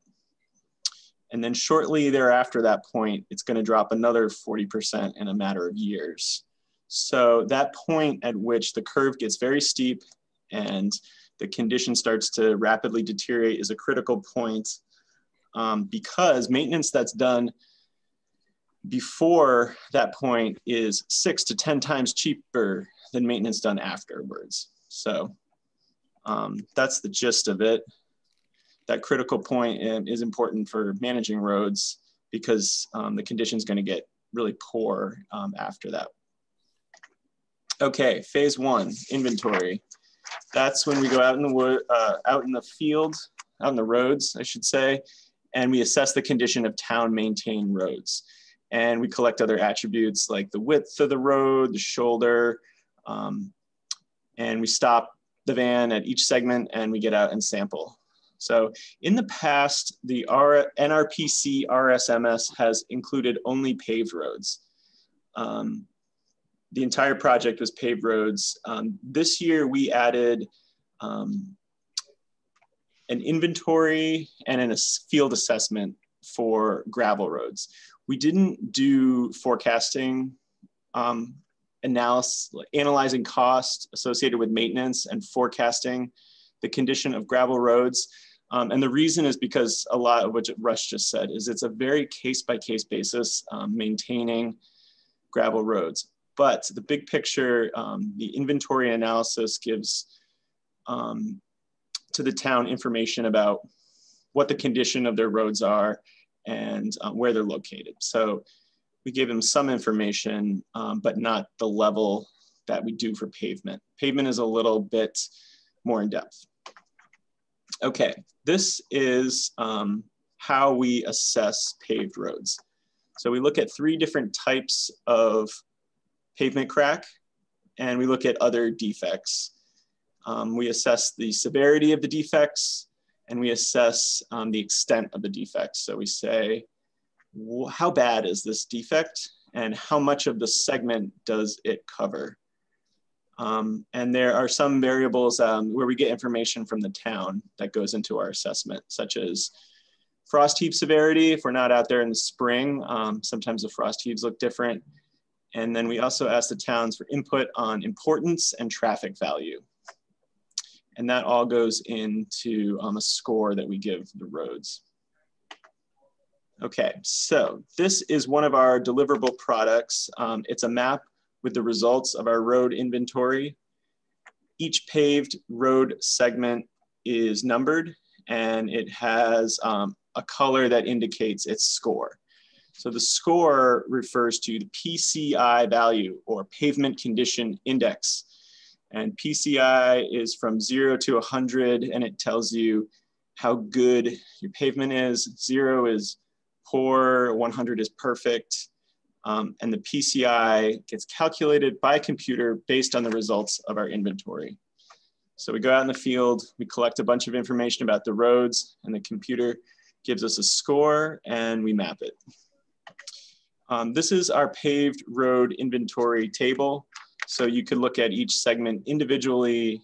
And then shortly thereafter that point, it's going to drop another 40% in a matter of years. So that point at which the curve gets very steep and the condition starts to rapidly deteriorate is a critical point because maintenance that's done before that point is 6 to 10 times cheaper than maintenance done afterwards. So that's the gist of it. That critical point is important for managing roads because the condition is going to get really poor after that. Okay, phase 1, inventory. That's when we go out in the field, out in the roads, I should say, and we assess the condition of town maintained roads. And we collect other attributes like the width of the road, the shoulder, and we stop the van at each segment and we get out and sample. So in the past, the NRPC RSMS has included only paved roads. The entire project was paved roads. This year we added an inventory and a field assessment for gravel roads. We didn't do forecasting analyzing cost associated with maintenance and forecasting the condition of gravel roads. And the reason is because a lot of what Russ just said is it's a very case-by-case basis maintaining gravel roads. But the big picture, the inventory analysis gives to the town information about what the condition of their roads are and where they're located. So we gave them some information, but not the level that we do for pavement. Pavement is a little bit more in depth. Okay, this is how we assess paved roads. So we look at 3 different types of pavement crack, and we look at other defects. We assess the severity of the defects, and we assess the extent of the defects. So we say, how bad is this defect, and how much of the segment does it cover? And there are some variables where we get information from the town that goes into our assessment, such as frost heave severity. If we're not out there in the spring, sometimes the frost heaves look different. And then we also ask the towns for input on importance and traffic value. And that all goes into a score that we give the roads. Okay, so this is one of our deliverable products. It's a map with the results of our road inventory. Each paved road segment is numbered and it has a color that indicates its score. So the score refers to the PCI value, or pavement condition index. And PCI is from 0 to 100, and it tells you how good your pavement is. 0 is poor, 100 is perfect. And the PCI gets calculated by a computer based on the results of our inventory. So we go out in the field, we collect a bunch of information about the roads, and the computer gives us a score and we map it. This is our paved road inventory table. So you could look at each segment individually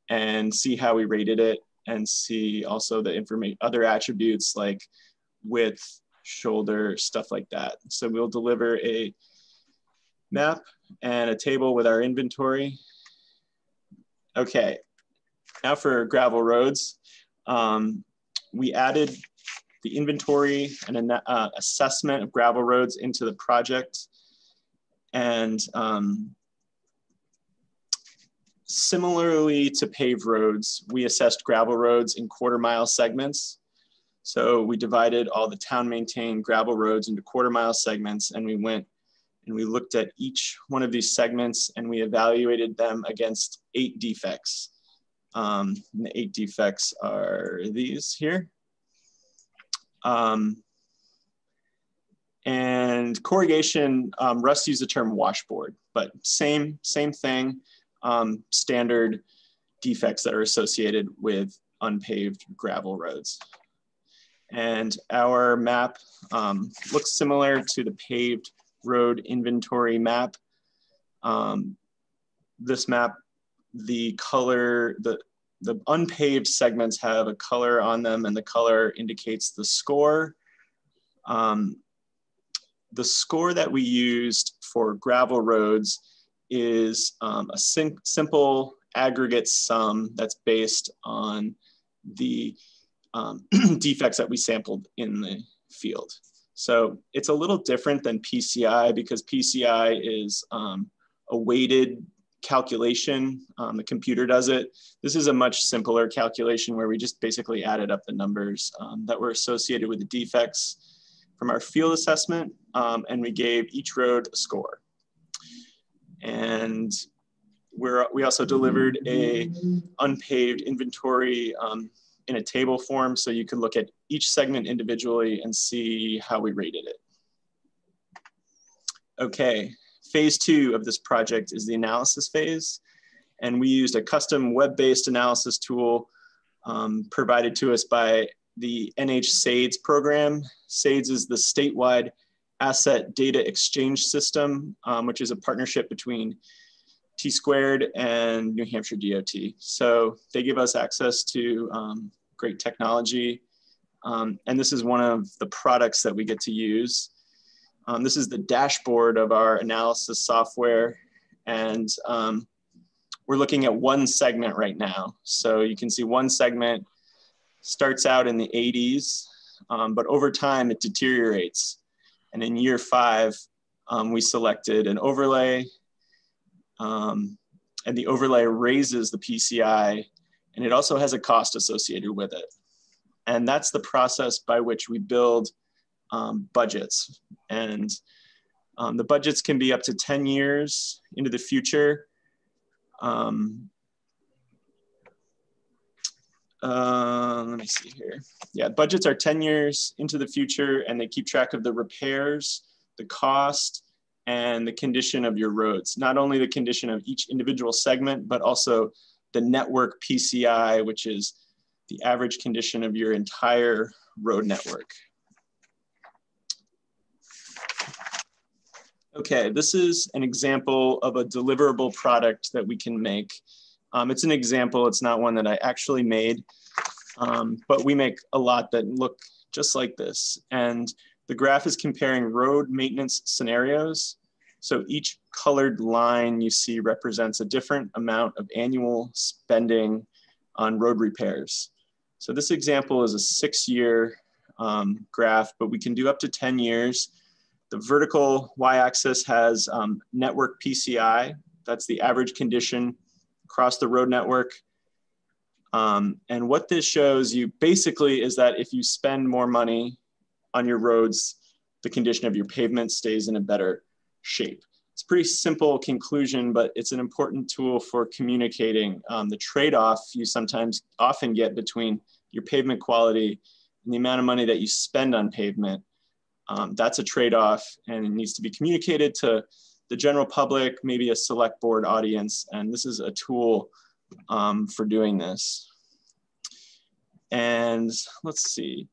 and see how we rated it, and see also the other attributes like width, shoulder, stuff like that. So we'll deliver a map and a table with our inventory. Okay, now for gravel roads. We added the inventory and an assessment of gravel roads into the project. And similarly to paved roads, we assessed gravel roads in quarter-mile segments. So we divided all the town maintained gravel roads into quarter-mile segments, and we went and we looked at each one of these segments and we evaluated them against 8 defects. And the 8 defects are these here. And corrugation, Russ used the term washboard, but same thing, standard defects that are associated with unpaved gravel roads. And our map looks similar to the paved road inventory map. This map, the color, the unpaved segments have a color on them, and the color indicates the score. The score that we used for gravel roads is a simple aggregate sum that's based on the defects that we sampled in the field. So it's a little different than PCI because PCI is a weighted calculation. The computer does it. This is a much simpler calculation where we just basically added up the numbers that were associated with the defects from our field assessment, and we gave each road a score. And we also delivered a unpaved inventory in a table form, so you could look at each segment individually and see how we rated it. Okay, phase 2 of this project is the analysis phase. And we used a custom web-based analysis tool provided to us by the NH-SAIDS program. SAIDS is the statewide asset data exchange system, which is a partnership between T-Squared and New Hampshire DOT. So they give us access to great technology. And this is one of the products that we get to use. This is the dashboard of our analysis software. And we're looking at one segment right now. So you can see one segment starts out in the 80s, but over time it deteriorates. And in year 5, we selected an overlay, and the overlay raises the PCI, and it also has a cost associated with it. And that's the process by which we build budgets. And the budgets can be up to 10 years into the future. Let me see here. Yeah, budgets are 10 years into the future, and they keep track of the repairs, the cost, and the condition of your roads. Not only the condition of each individual segment, but also the network PCI, which is the average condition of your entire road network. Okay, this is an example of a deliverable product that we can make. It's an example, it's not one that I actually made, but we make a lot that look just like this. And the graph is comparing road maintenance scenarios. So each colored line you see represents a different amount of annual spending on road repairs. So this example is a 6-year graph, but we can do up to 10 years. The vertical y-axis has network PCI. That's the average condition across the road network. And what this shows you basically is that if you spend more money on your roads, the condition of your pavement stays in a better shape. It's a pretty simple conclusion, but it's an important tool for communicating the trade-off you often get between your pavement quality and the amount of money that you spend on pavement. That's a trade-off, and it needs to be communicated to the general public, maybe a select board audience, and this is a tool for doing this. And let's see,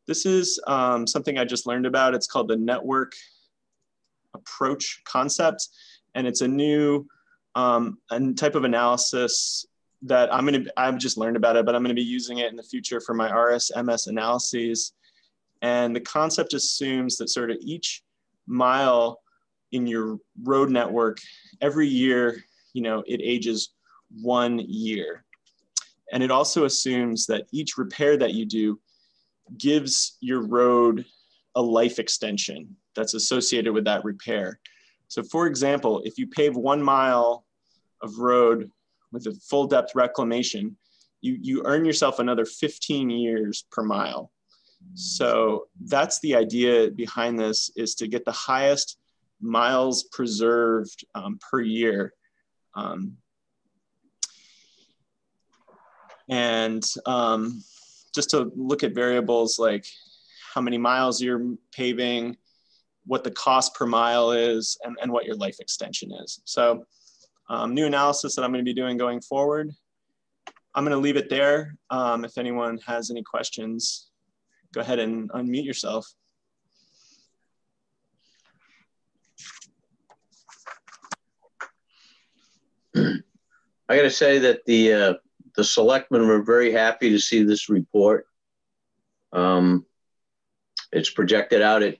this is something I just learned about. It's called the network approach concept, and it's a new type of analysis that I've just learned about it, but I'm gonna be using it in the future for my RSMS analyses. And the concept assumes that sort of each mile in your road network, every year, it ages 1 year. And it also assumes that each repair that you do gives your road a life extension that's associated with that repair. So for example, if you pave 1 mile of road with a full depth reclamation, you earn yourself another 15 years per mile. So that's the idea behind this, is to get the highest miles preserved per year. Just to look at variables like how many miles you're paving, what the cost per mile is, and what your life extension is. So new analysis that I'm going to be doing going forward. I'm going to leave it there. If anyone has any questions, go ahead and unmute yourself. I got to say that the selectmen were very happy to see this report. It's projected out at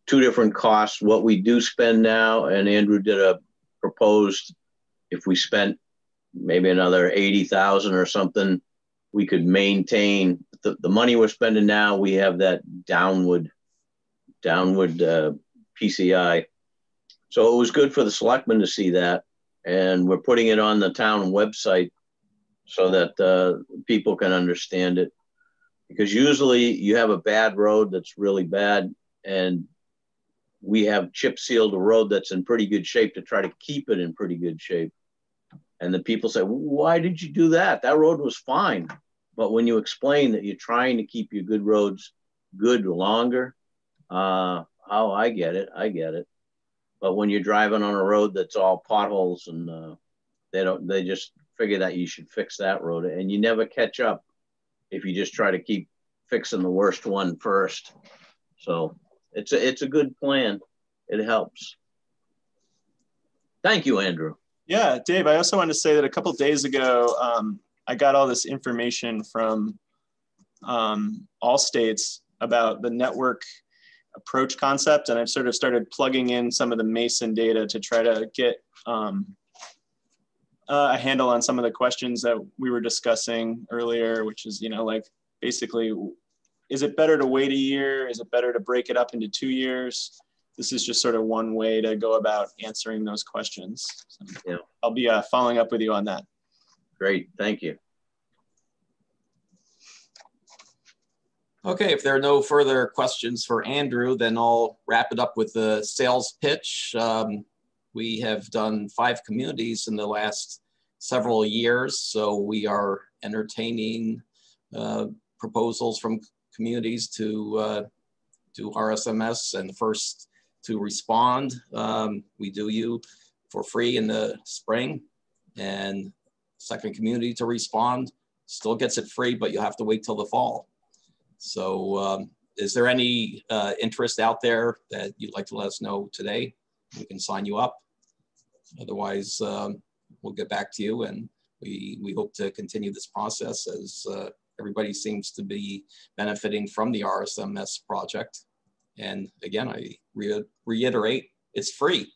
2 different costs, what we do spend now, and Andrew did a proposed, if we spent maybe another 80,000 or something, we could maintain the money we're spending now. We have that downward PCI. So it was good for the selectmen to see that. And we're putting it on the town website so that people can understand it. Because usually you have a bad road that's really bad, and we have chip sealed a road that's in pretty good shape to try to keep it in pretty good shape. And the people say, why did you do that? That road was fine. But when you explain that you're trying to keep your good roads good longer, oh, I get it. But when you're driving on a road that's all potholes and they just figure that you should fix that road, and you never catch up if you just try to keep fixing the worst one first. So it's a good plan. It helps. Thank you, Andrew. Yeah, Dave, I also wanted to say that a couple of days ago, I got all this information from all states about the network approach concept, and I've sort of started plugging in some of the Mason data to try to get a handle on some of the questions that we were discussing earlier, which is, like basically, is it better to wait a year? Is it better to break it up into 2 years? This is just sort of one way to go about answering those questions. So yeah. I'll be following up with you on that. Great, thank you. Okay, if there are no further questions for Andrew, then I'll wrap it up with the sales pitch. We have done 5 communities in the last several years, so we are entertaining proposals from communities to do RSMS, and the first to respond, we do you for free in the spring, and second community to respond still gets it free, but you have to wait till the fall. So is there any interest out there that you'd like to let us know today? We can sign you up. Otherwise, we'll get back to you, and we hope to continue this process as everybody seems to be benefiting from the RSMS project. And again, I reiterate, it's free,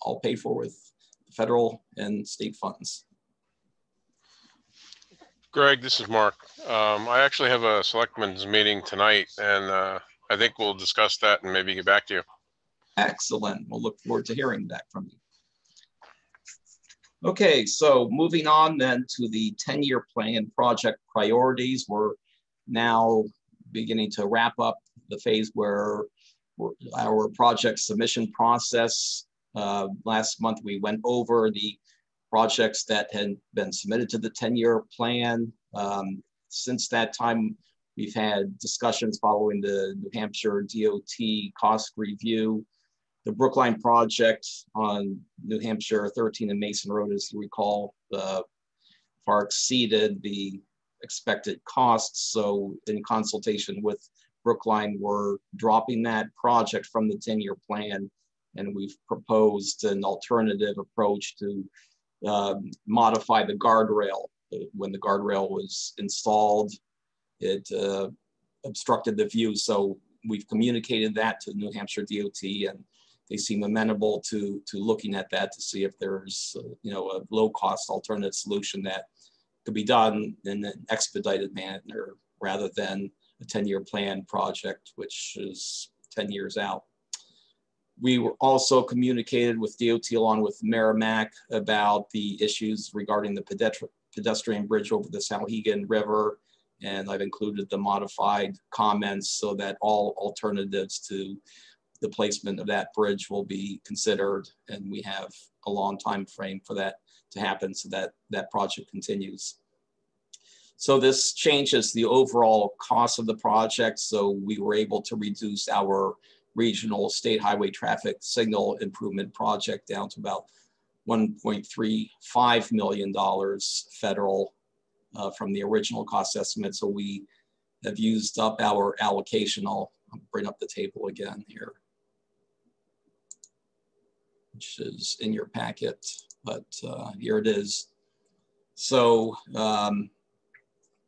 all paid for with federal and state funds. Greg, this is Mark. I actually have a selectmen's meeting tonight, and I think we'll discuss that and maybe get back to you. Excellent. We'll look forward to hearing back from you. Okay, so moving on then to the 10-year plan project priorities. We're now beginning to wrap up the phase where our project submission process. Last month, we went over the projects that had been submitted to the 10-year plan. Since that time, we've had discussions following the New Hampshire DOT cost review. The Brookline project on New Hampshire 13 and Mason Road, as you recall, far exceeded the expected costs. So in consultation with Brookline, we're dropping that project from the 10-year plan, and we've proposed an alternative approach to modify the guardrail. When the guardrail was installed, it obstructed the view. So we've communicated that to New Hampshire DOT, and they seem amenable to looking at that to see if there's a low-cost alternative solution that could be done in an expedited manner rather than a 10-year plan project, which is 10 years out. We were also communicated with DOT along with Merrimack about the issues regarding the pedestrian bridge over the Salhegan River, and I've included the modified comments so that all alternatives to the placement of that bridge will be considered, and we have a long time frame for that to happen so that that project continues. So this changes the overall cost of the project, so we were able to reduce our regional state highway traffic signal improvement project down to about $1.35 million federal, from the original cost estimate. So we have used up our allocation. I'll bring up the table again here, which is in your packet, but here it is. So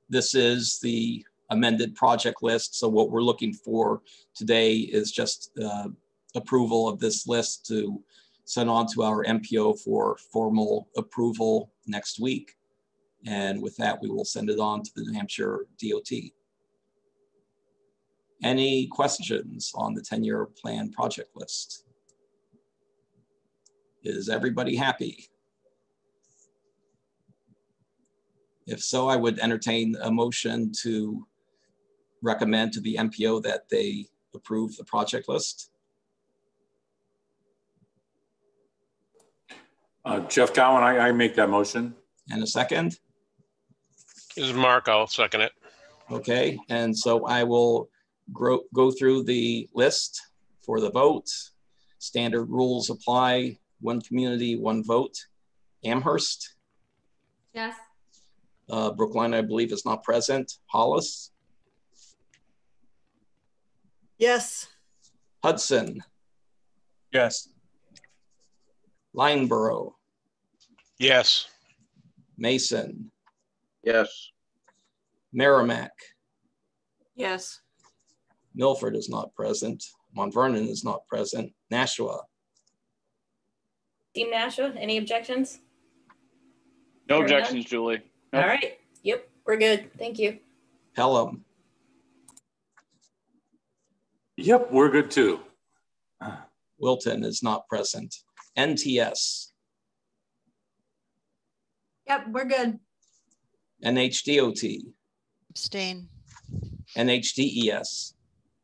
this is the amended project list. So what we're looking for today is just approval of this list to send on to our MPO for formal approval next week. And with that, we will send it on to the New Hampshire DOT. Any questions on the 10-year plan project list? Is everybody happy? If so, I would entertain a motion to recommend to the MPO that they approve the project list. Jeff Gowan, I make that motion. And a second? This is Mark, I'll second it. Okay, and so I will go through the list for the vote. Standard rules apply, one community, one vote. Amherst? Yes. Brookline, I believe, is not present. Hollis? Yes. Hudson? Yes. Lineborough? Yes. Mason? Yes. Merrimack? Yes. Milford is not present. Mount Vernon is not present. Nashua? Team Nashua, any objections? No Hearing objections, none? Julie. Nope. All right. Yep, we're good. Thank you. Pelham? Yep, we're good too. Wilton is not present. NTS? Yep, we're good. NHDOT? Abstain. NHDES?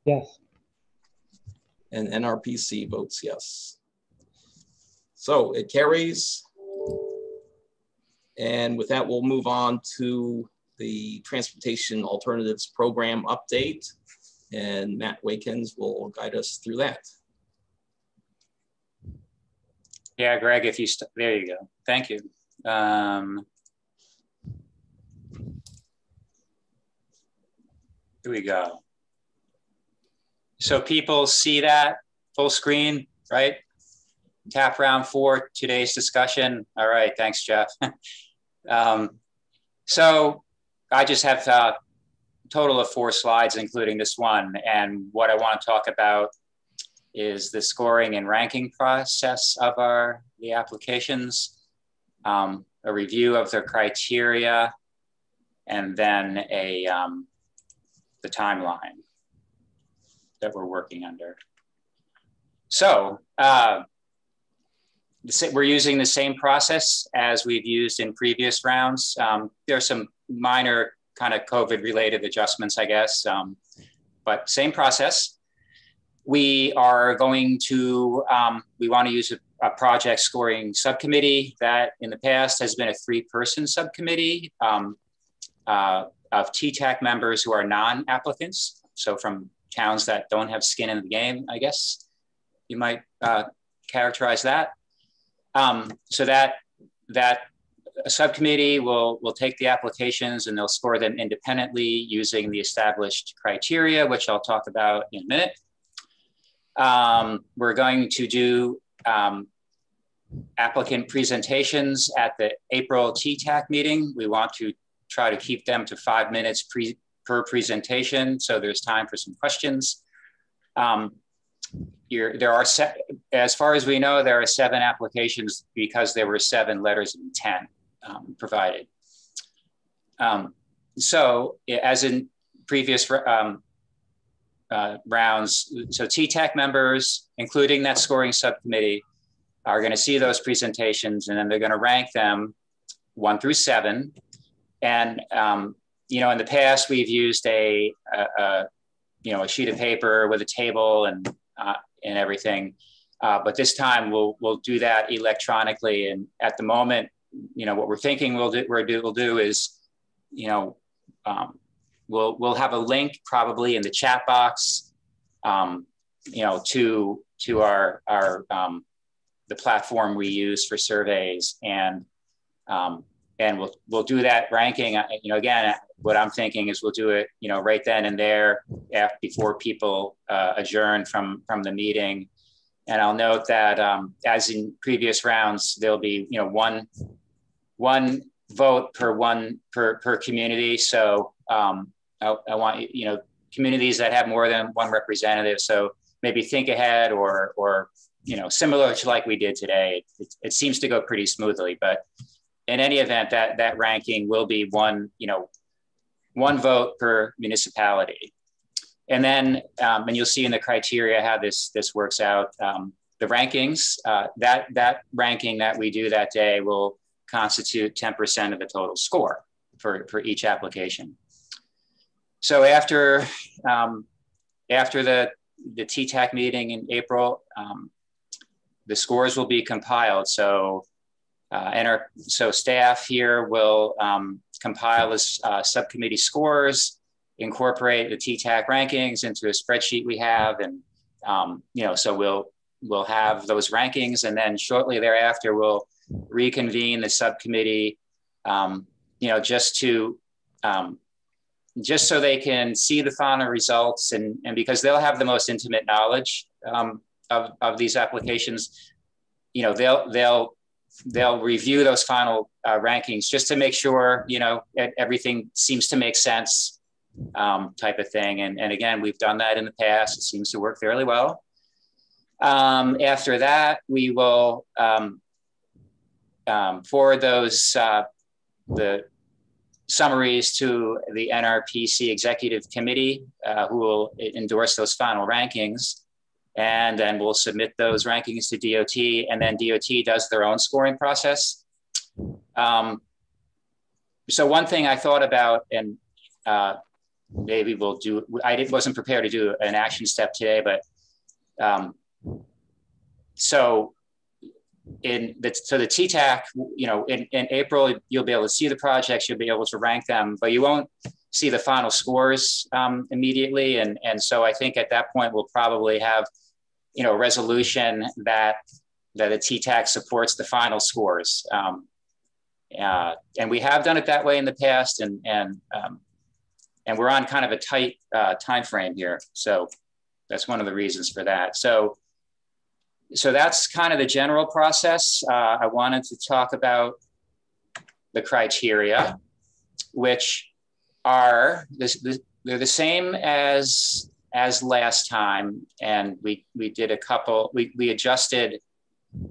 Yes. And NRPC votes yes. So it carries. And with that, we'll move on to the Transportation Alternatives Program update. And Matt Wakens will guide us through that. Yeah, Greg, if you, there you go. Thank you. Here we go. So people see that full screen, right? Tap round 4, today's discussion. All right, thanks, Jeff. So I just have a total of 4 slides, including this one. And what I want to talk about is the scoring and ranking process of the applications, a review of their criteria, and then the timeline that we're working under. So we're using the same process as we've used in previous rounds. There's some minor kind of COVID-related adjustments, I guess, but same process. We are going to, we want to use a project scoring subcommittee that in the past has been a 3-person subcommittee of TTAC members who are non-applicants. So from towns that don't have skin in the game, I guess you might characterize that. So that subcommittee will take the applications and they'll score them independently using the established criteria, which I'll talk about in a minute. We're going to do applicant presentations at the April TTAC meeting. We want to try to keep them to 5 minutes per presentation, so there's time for some questions. There are, as far as we know, there are 7 applications because there were 7 letters of intent provided. So as in previous rounds, so TTAC members, including that scoring subcommittee, are going to see those presentations and then they're going to rank them 1 through 7. And you know, in the past we've used a sheet of paper with a table and everything, but this time we'll do that electronically. And at the moment, you know, what we're thinking we'll do is, you know, we'll have a link probably in the chat box, you know, to our the platform we use for surveys, and and we'll do that ranking. Again, what I'm thinking is we'll do it, right then and there before people adjourn from the meeting. And I'll note that as in previous rounds, there'll be, one vote per community. So I want, communities that have more than one representative. So maybe think ahead or similar to like we did today. It seems to go pretty smoothly, but in any event, that ranking will be one vote per municipality. And then, and you'll see in the criteria how this works out. The rankings, that ranking that we do that day will constitute 10% of the total score for each application. So after the TTAC meeting in April, the scores will be compiled. So so staff here will compile this subcommittee scores, incorporate the TTAC rankings into a spreadsheet we have, and so we'll have those rankings, and then shortly thereafter we'll reconvene the subcommittee, just so they can see the final results, and because they'll have the most intimate knowledge of these applications, they'll review those final rankings just to make sure everything seems to make sense, type of thing. And again, we've done that in the past. It seems to work fairly well. After that, we will forward those the summaries to the NRPC Executive Committee, who will endorse those final rankings. And then we'll submit those rankings to DOT, and then DOT does their own scoring process. So one thing I thought about, and maybe we'll do, wasn't prepared to do an action step today, but so the TTAC, in April, you'll be able to see the projects, you'll be able to rank them, but you won't see the final scores immediately. And so I think at that point, we'll probably have, a resolution that the TTAC supports the final scores. And we have done it that way in the past, and we're on kind of a tight time frame here. So that's one of the reasons for that. So that's kind of the general process. I wanted to talk about the criteria, which are they're the same as last time, and we did a couple. We adjusted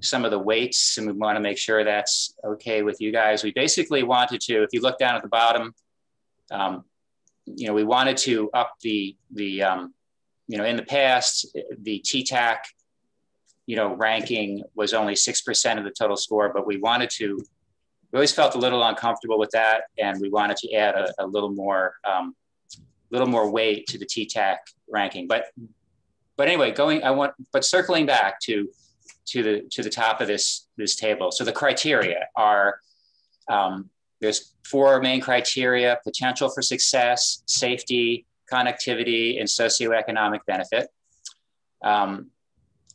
some of the weights, and we want to make sure that's okay with you guys. We basically wanted to, if you look down at the bottom, we wanted to up the in the past, the TTAC ranking was only 6% of the total score, but we always felt a little uncomfortable with that, and we wanted to add a little more weight to the TTAC ranking. But anyway, circling back to the top of this table. So the criteria are, there's 4 main criteria: potential for success, safety, connectivity, and socioeconomic benefit.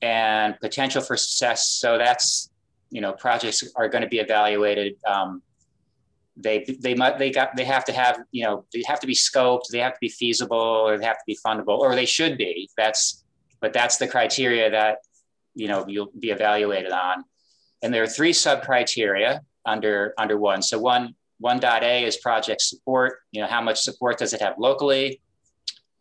And potential for success. So that's, projects are going to be evaluated. They have to have, they have to be scoped, they have to be feasible, or they have to be fundable, or they should be. But that's the criteria that, you'll be evaluated on. And there are 3 sub-criteria under one. So 1.A is project support. How much support does it have locally?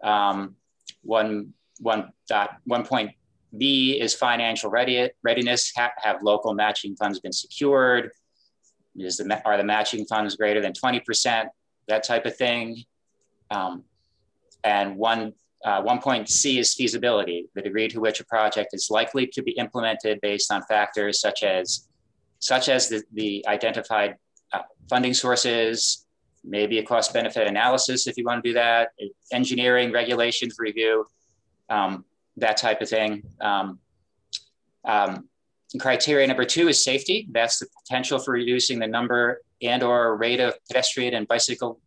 1.B is financial readiness. Have local matching funds been secured? Are the matching funds greater than 20%? That type of thing. And 1.C is feasibility, the degree to which a project is likely to be implemented based on factors such as the identified funding sources, maybe a cost-benefit analysis if you want to do that, engineering regulations review, that type of thing. Criteria number 2 is safety. That's the potential for reducing the number and/or rate of pedestrian and bicycle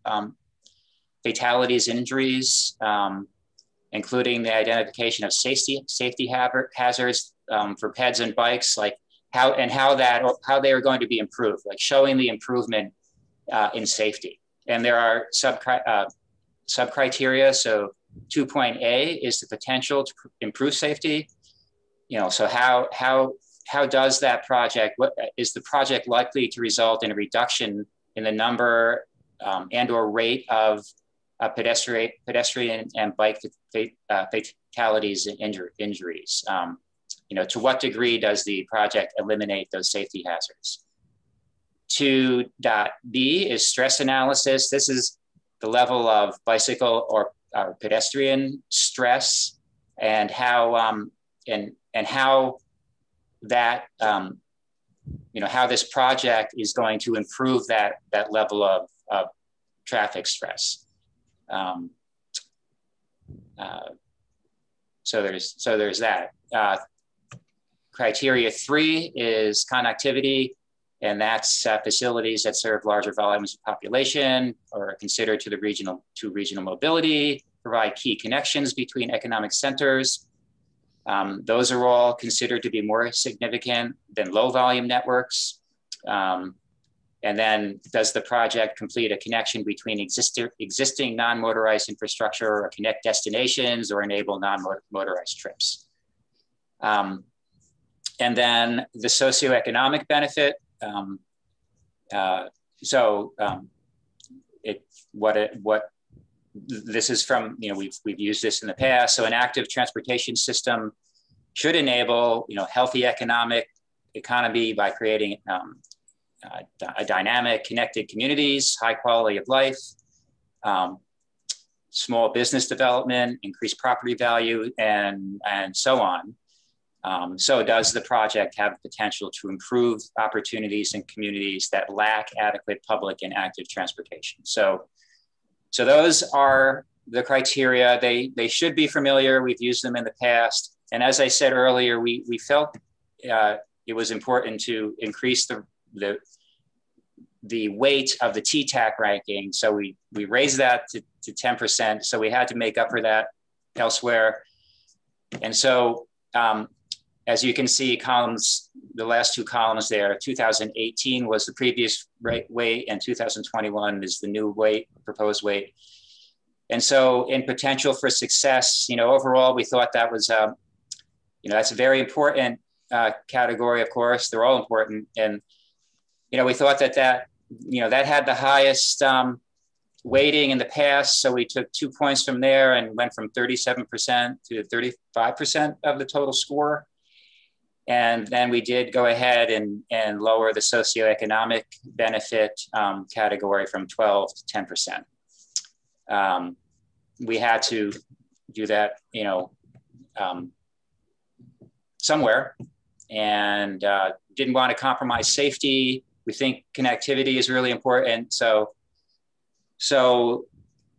fatalities, injuries, including the identification of safety hazards for peds and bikes, like how they are going to be improved, like showing the improvement in safety. And there are sub-criteria. So 2.A is the potential to improve safety. So how does that project, what is the project likely to result in a reduction in the number and or rate of pedestrian and bike fatalities and injuries? To what degree does the project eliminate those safety hazards? 2.B is stress analysis. This is the level of bicycle or pedestrian stress and how how that how this project is going to improve that level of traffic stress. So there's that. Criteria 3 is connectivity, and that's facilities that serve larger volumes of population or are considered to regional mobility, provide key connections between economic centers. Those are all considered to be more significant than low volume networks. And then does the project complete a connection between existing non-motorized infrastructure or connect destinations or enable non-motorized trips? And then the socioeconomic benefit. This is from, we've used this in the past. So an active transportation system should enable, healthy economic economy by creating a dynamic, connected communities, high quality of life, small business development, increased property value, and so on. So does the project have the potential to improve opportunities in communities that lack adequate public and active transportation? So those are the criteria. They should be familiar. We've used them in the past. And as I said earlier, we felt it was important to increase the weight of the TTAC ranking. So we raised that to 10%. So we had to make up for that elsewhere. And so as you can see, the last two columns there, 2018 was the previous weight and 2021 is the new weight, proposed weight. And so in potential for success, overall, we thought that was, that's a very important category, of course, they're all important. And, we thought that had the highest weighting in the past. So we took 2 points from there and went from 37% to 35% of the total score. And then we did go ahead and lower the socioeconomic benefit category from 12 to 10%. We had to do that, somewhere, and didn't want to compromise safety. We think connectivity is really important. So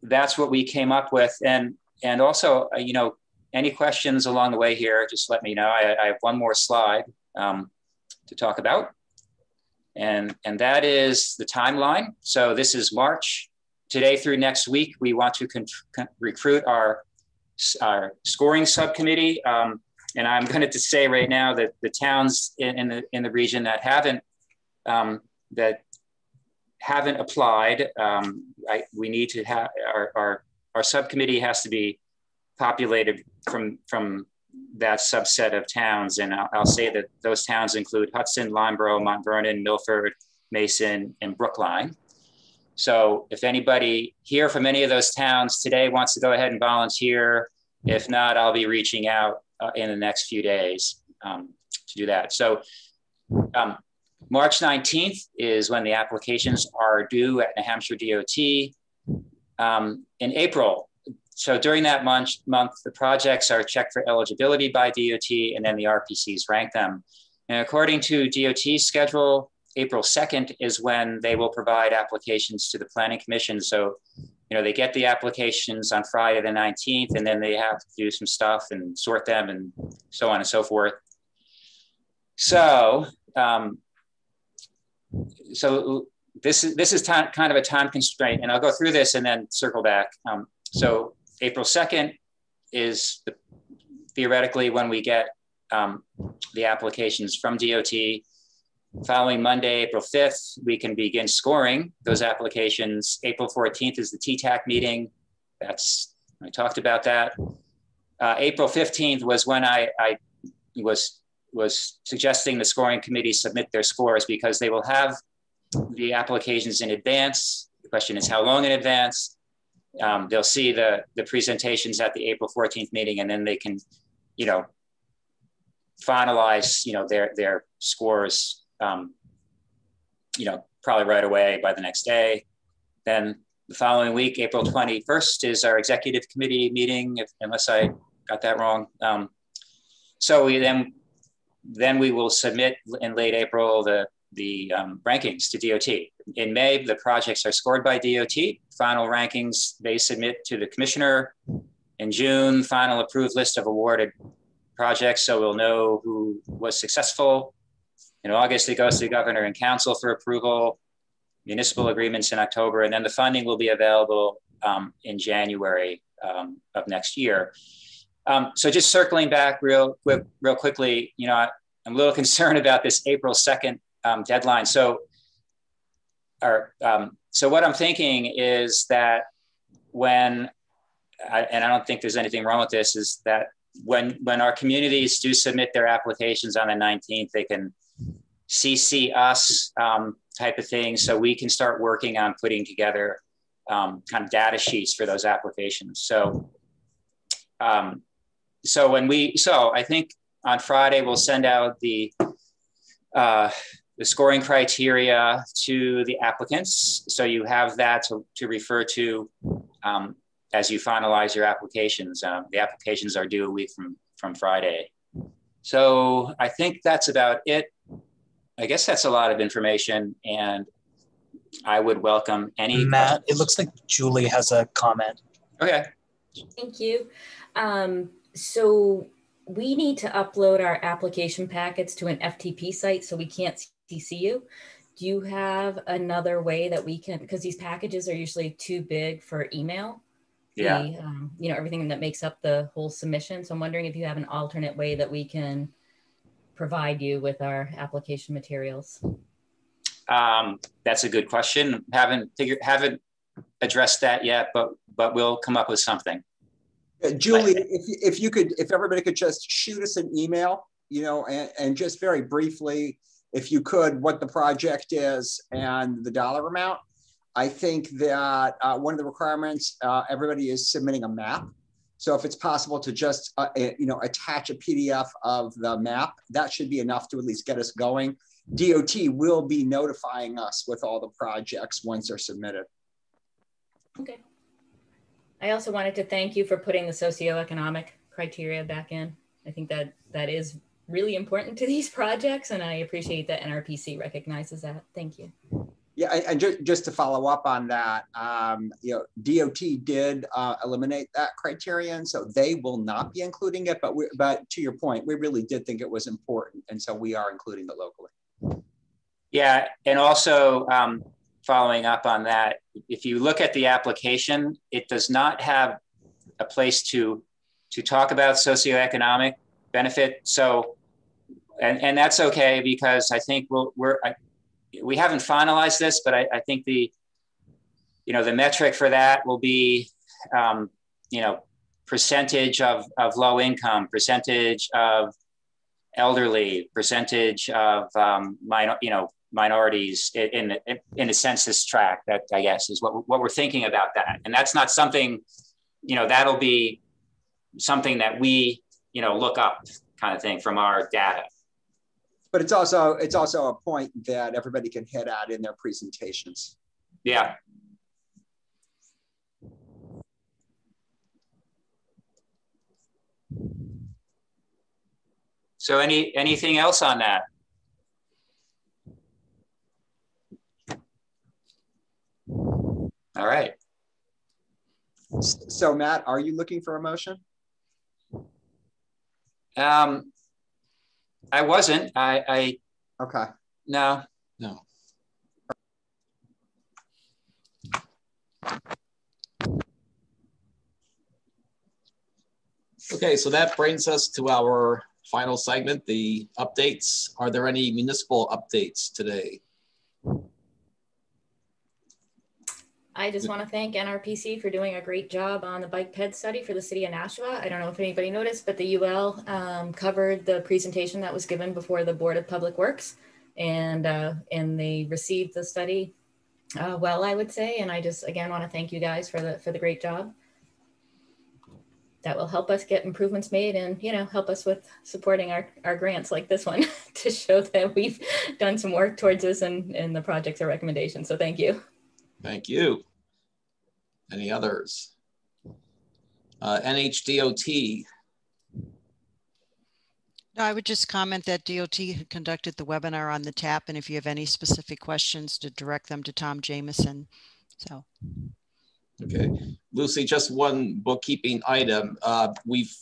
that's what we came up with. And also, any questions along the way here, just let me know. I have one more slide to talk about. And that is the timeline. So this is March. Today through next week, we want to recruit our scoring subcommittee. And I'm going to say right now that the towns in the region that haven't applied, we need to have our subcommittee has to be populated from that subset of towns. And I'll say that those towns include Hudson, Limeboro, Mount Vernon, Milford, Mason, and Brookline. So if anybody here from any of those towns today wants to go ahead and volunteer, if not, I'll be reaching out in the next few days to do that. So March 19th is when the applications are due at New Hampshire DOT. In April, so during that month, the projects are checked for eligibility by DOT, and then the RPCs rank them. And according to DOT's schedule, April 2nd is when they will provide applications to the Planning Commission. So, they get the applications on Friday the 19th, and then they have to do some stuff and sort them and so on and so forth. So, this is kind of a time constraint, and I'll go through this and then circle back. So April 2nd is theoretically when we get the applications from DOT. Following Monday, April 5th, we can begin scoring those applications. April 14th is the TTAC meeting. I talked about that. April 15th was when I was suggesting the scoring committee submit their scores, because they will have the applications in advance. The question is how long in advance? They'll see the presentations at the April 14th meeting, and then they can, finalize, their scores, probably right away by the next day. Then the following week, April 21st, is our executive committee meeting, unless I got that wrong. So then we will submit in late April the rankings to DOT. In May, the projects are scored by DOT. Final rankings they submit to the commissioner. In June, final approved list of awarded projects, so we'll know who was successful. In August, it goes to the governor and council for approval. Municipal agreements in October, and then the funding will be available in January of next year. So just circling back real quickly, I'm a little concerned about this April 2nd deadline. So what I'm thinking is that and I don't think there's anything wrong with this, is that when our communities do submit their applications on the 19th, they can CC us type of thing, so we can start working on putting together kind of data sheets for those applications. So I think on Friday we'll send out the scoring criteria to the applicants, so you have that to refer to as you finalize your applications. The applications are due a week from Friday. So I think that's about it. I guess that's a lot of information, and I would welcome any Matt, questions. it looks like Julie has a comment. Okay. Thank you. So we need to upload our application packets to an FTP site, so we can't CC you. Do you have another way that we can, because these packages are usually too big for email? Yeah. Everything that makes up the whole submission. So I'm wondering if you have an alternate way that we can provide you with our application materials. That's a good question. Haven't addressed that yet, but we'll come up with something. Julie, if everybody could just shoot us an email, and just very briefly, if you could, what the project is and the dollar amount. I think that one of the requirements, everybody is submitting a map. So if it's possible to just, attach a PDF of the map, that should be enough to at least get us going. DOT will be notifying us with all the projects once they're submitted. Okay. I also wanted to thank you for putting the socioeconomic criteria back in. I think that is really important to these projects, and I appreciate that NRPC recognizes that. Thank you. Yeah, and just to follow up on that, DOT did eliminate that criterion, so they will not be including it. But to your point, we really did think it was important, and so we are including it locally. Yeah, and also following up on that, if you look at the application, it does not have a place to talk about socioeconomic benefit. So, and that's okay, because I think we haven't finalized this, but I think the metric for that will be, percentage of low income, percentage of elderly, percentage of minorities in a census tract. That, I guess, is what we're thinking about that. And that's not something, that'll be something that we, look up kind of thing from our data. But it's also a point that everybody can hit at in their presentations. Yeah. So anything else on that? All right. So Matt, are you looking for a motion? I wasn't. Okay. No. Okay, so that brings us to our final segment, the updates. Are there any municipal updates today? I just want to thank NRPC for doing a great job on the bike ped study for the city of Nashua. I don't know if anybody noticed, but the UL covered the presentation that was given before the Board of Public Works, and they received the study well, I would say. And I just again want to thank you guys for the great job. That will help us get improvements made, and help us with supporting our grants like this one to show that we've done some work towards this and the projects or recommendations. So thank you. Thank you. Any others? NHDOT. No, I would just comment that DOT conducted the webinar on the TAP, and if you have any specific questions, to direct them to Tom Jameson. So. Okay, Lucy, just one bookkeeping item. We've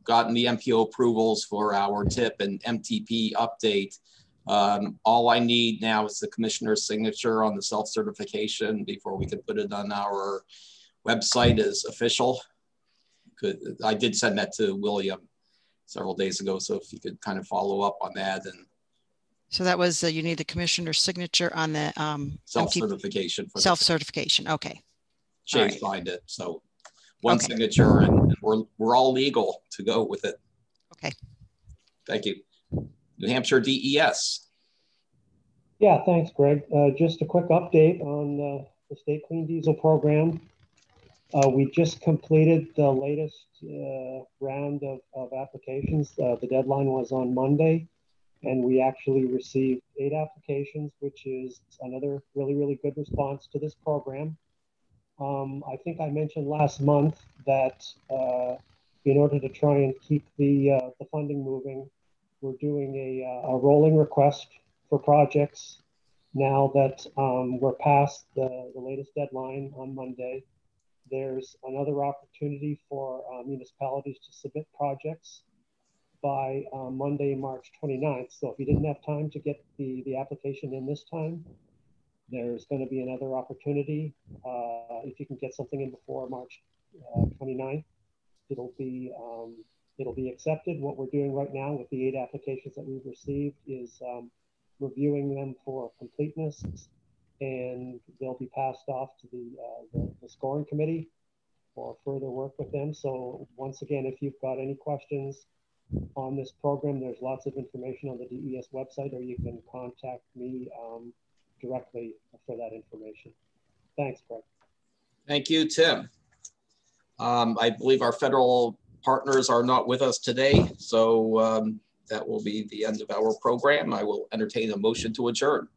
gotten the MPO approvals for our TIP and MTP update. All I need now is the commissioner's signature on the self-certification before we can put it on our website as official. I did send that to William several days ago, so if you could kind of follow up on that. And so that was you need the commissioner's signature on the self-certification. Self-certification. Okay. Shay signed it, so one signature, and we're all legal to go with it. Okay. Thank you. New Hampshire DES. Yeah, thanks, Greg. Just a quick update on the state clean diesel program. We just completed the latest round of applications. The deadline was on Monday, and we actually received 8 applications, which is another really, really good response to this program. I think I mentioned last month that in order to try and keep the funding moving, we're doing a rolling request for projects now that we're past the latest deadline on Monday. There's another opportunity for municipalities to submit projects by Monday, March 29th. So if you didn't have time to get the application in this time, there's going to be another opportunity. If you can get something in before March 29th, it'll be accepted. What we're doing right now with the 8 applications that we've received is reviewing them for completeness, and they'll be passed off to the scoring committee for further work with them. So once again, if you've got any questions on this program, there's lots of information on the DES website, or you can contact me directly for that information. Thanks, Greg. Thank you, Tim. I believe our federal partners are not with us today, so that will be the end of our program. I will entertain a motion to adjourn.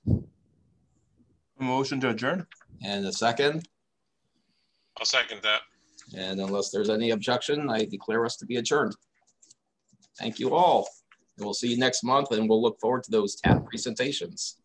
A motion to adjourn. And a second. I'll second that. And unless there's any objection, I declare us to be adjourned. Thank you all. And we'll see you next month, and we'll look forward to those TAP presentations.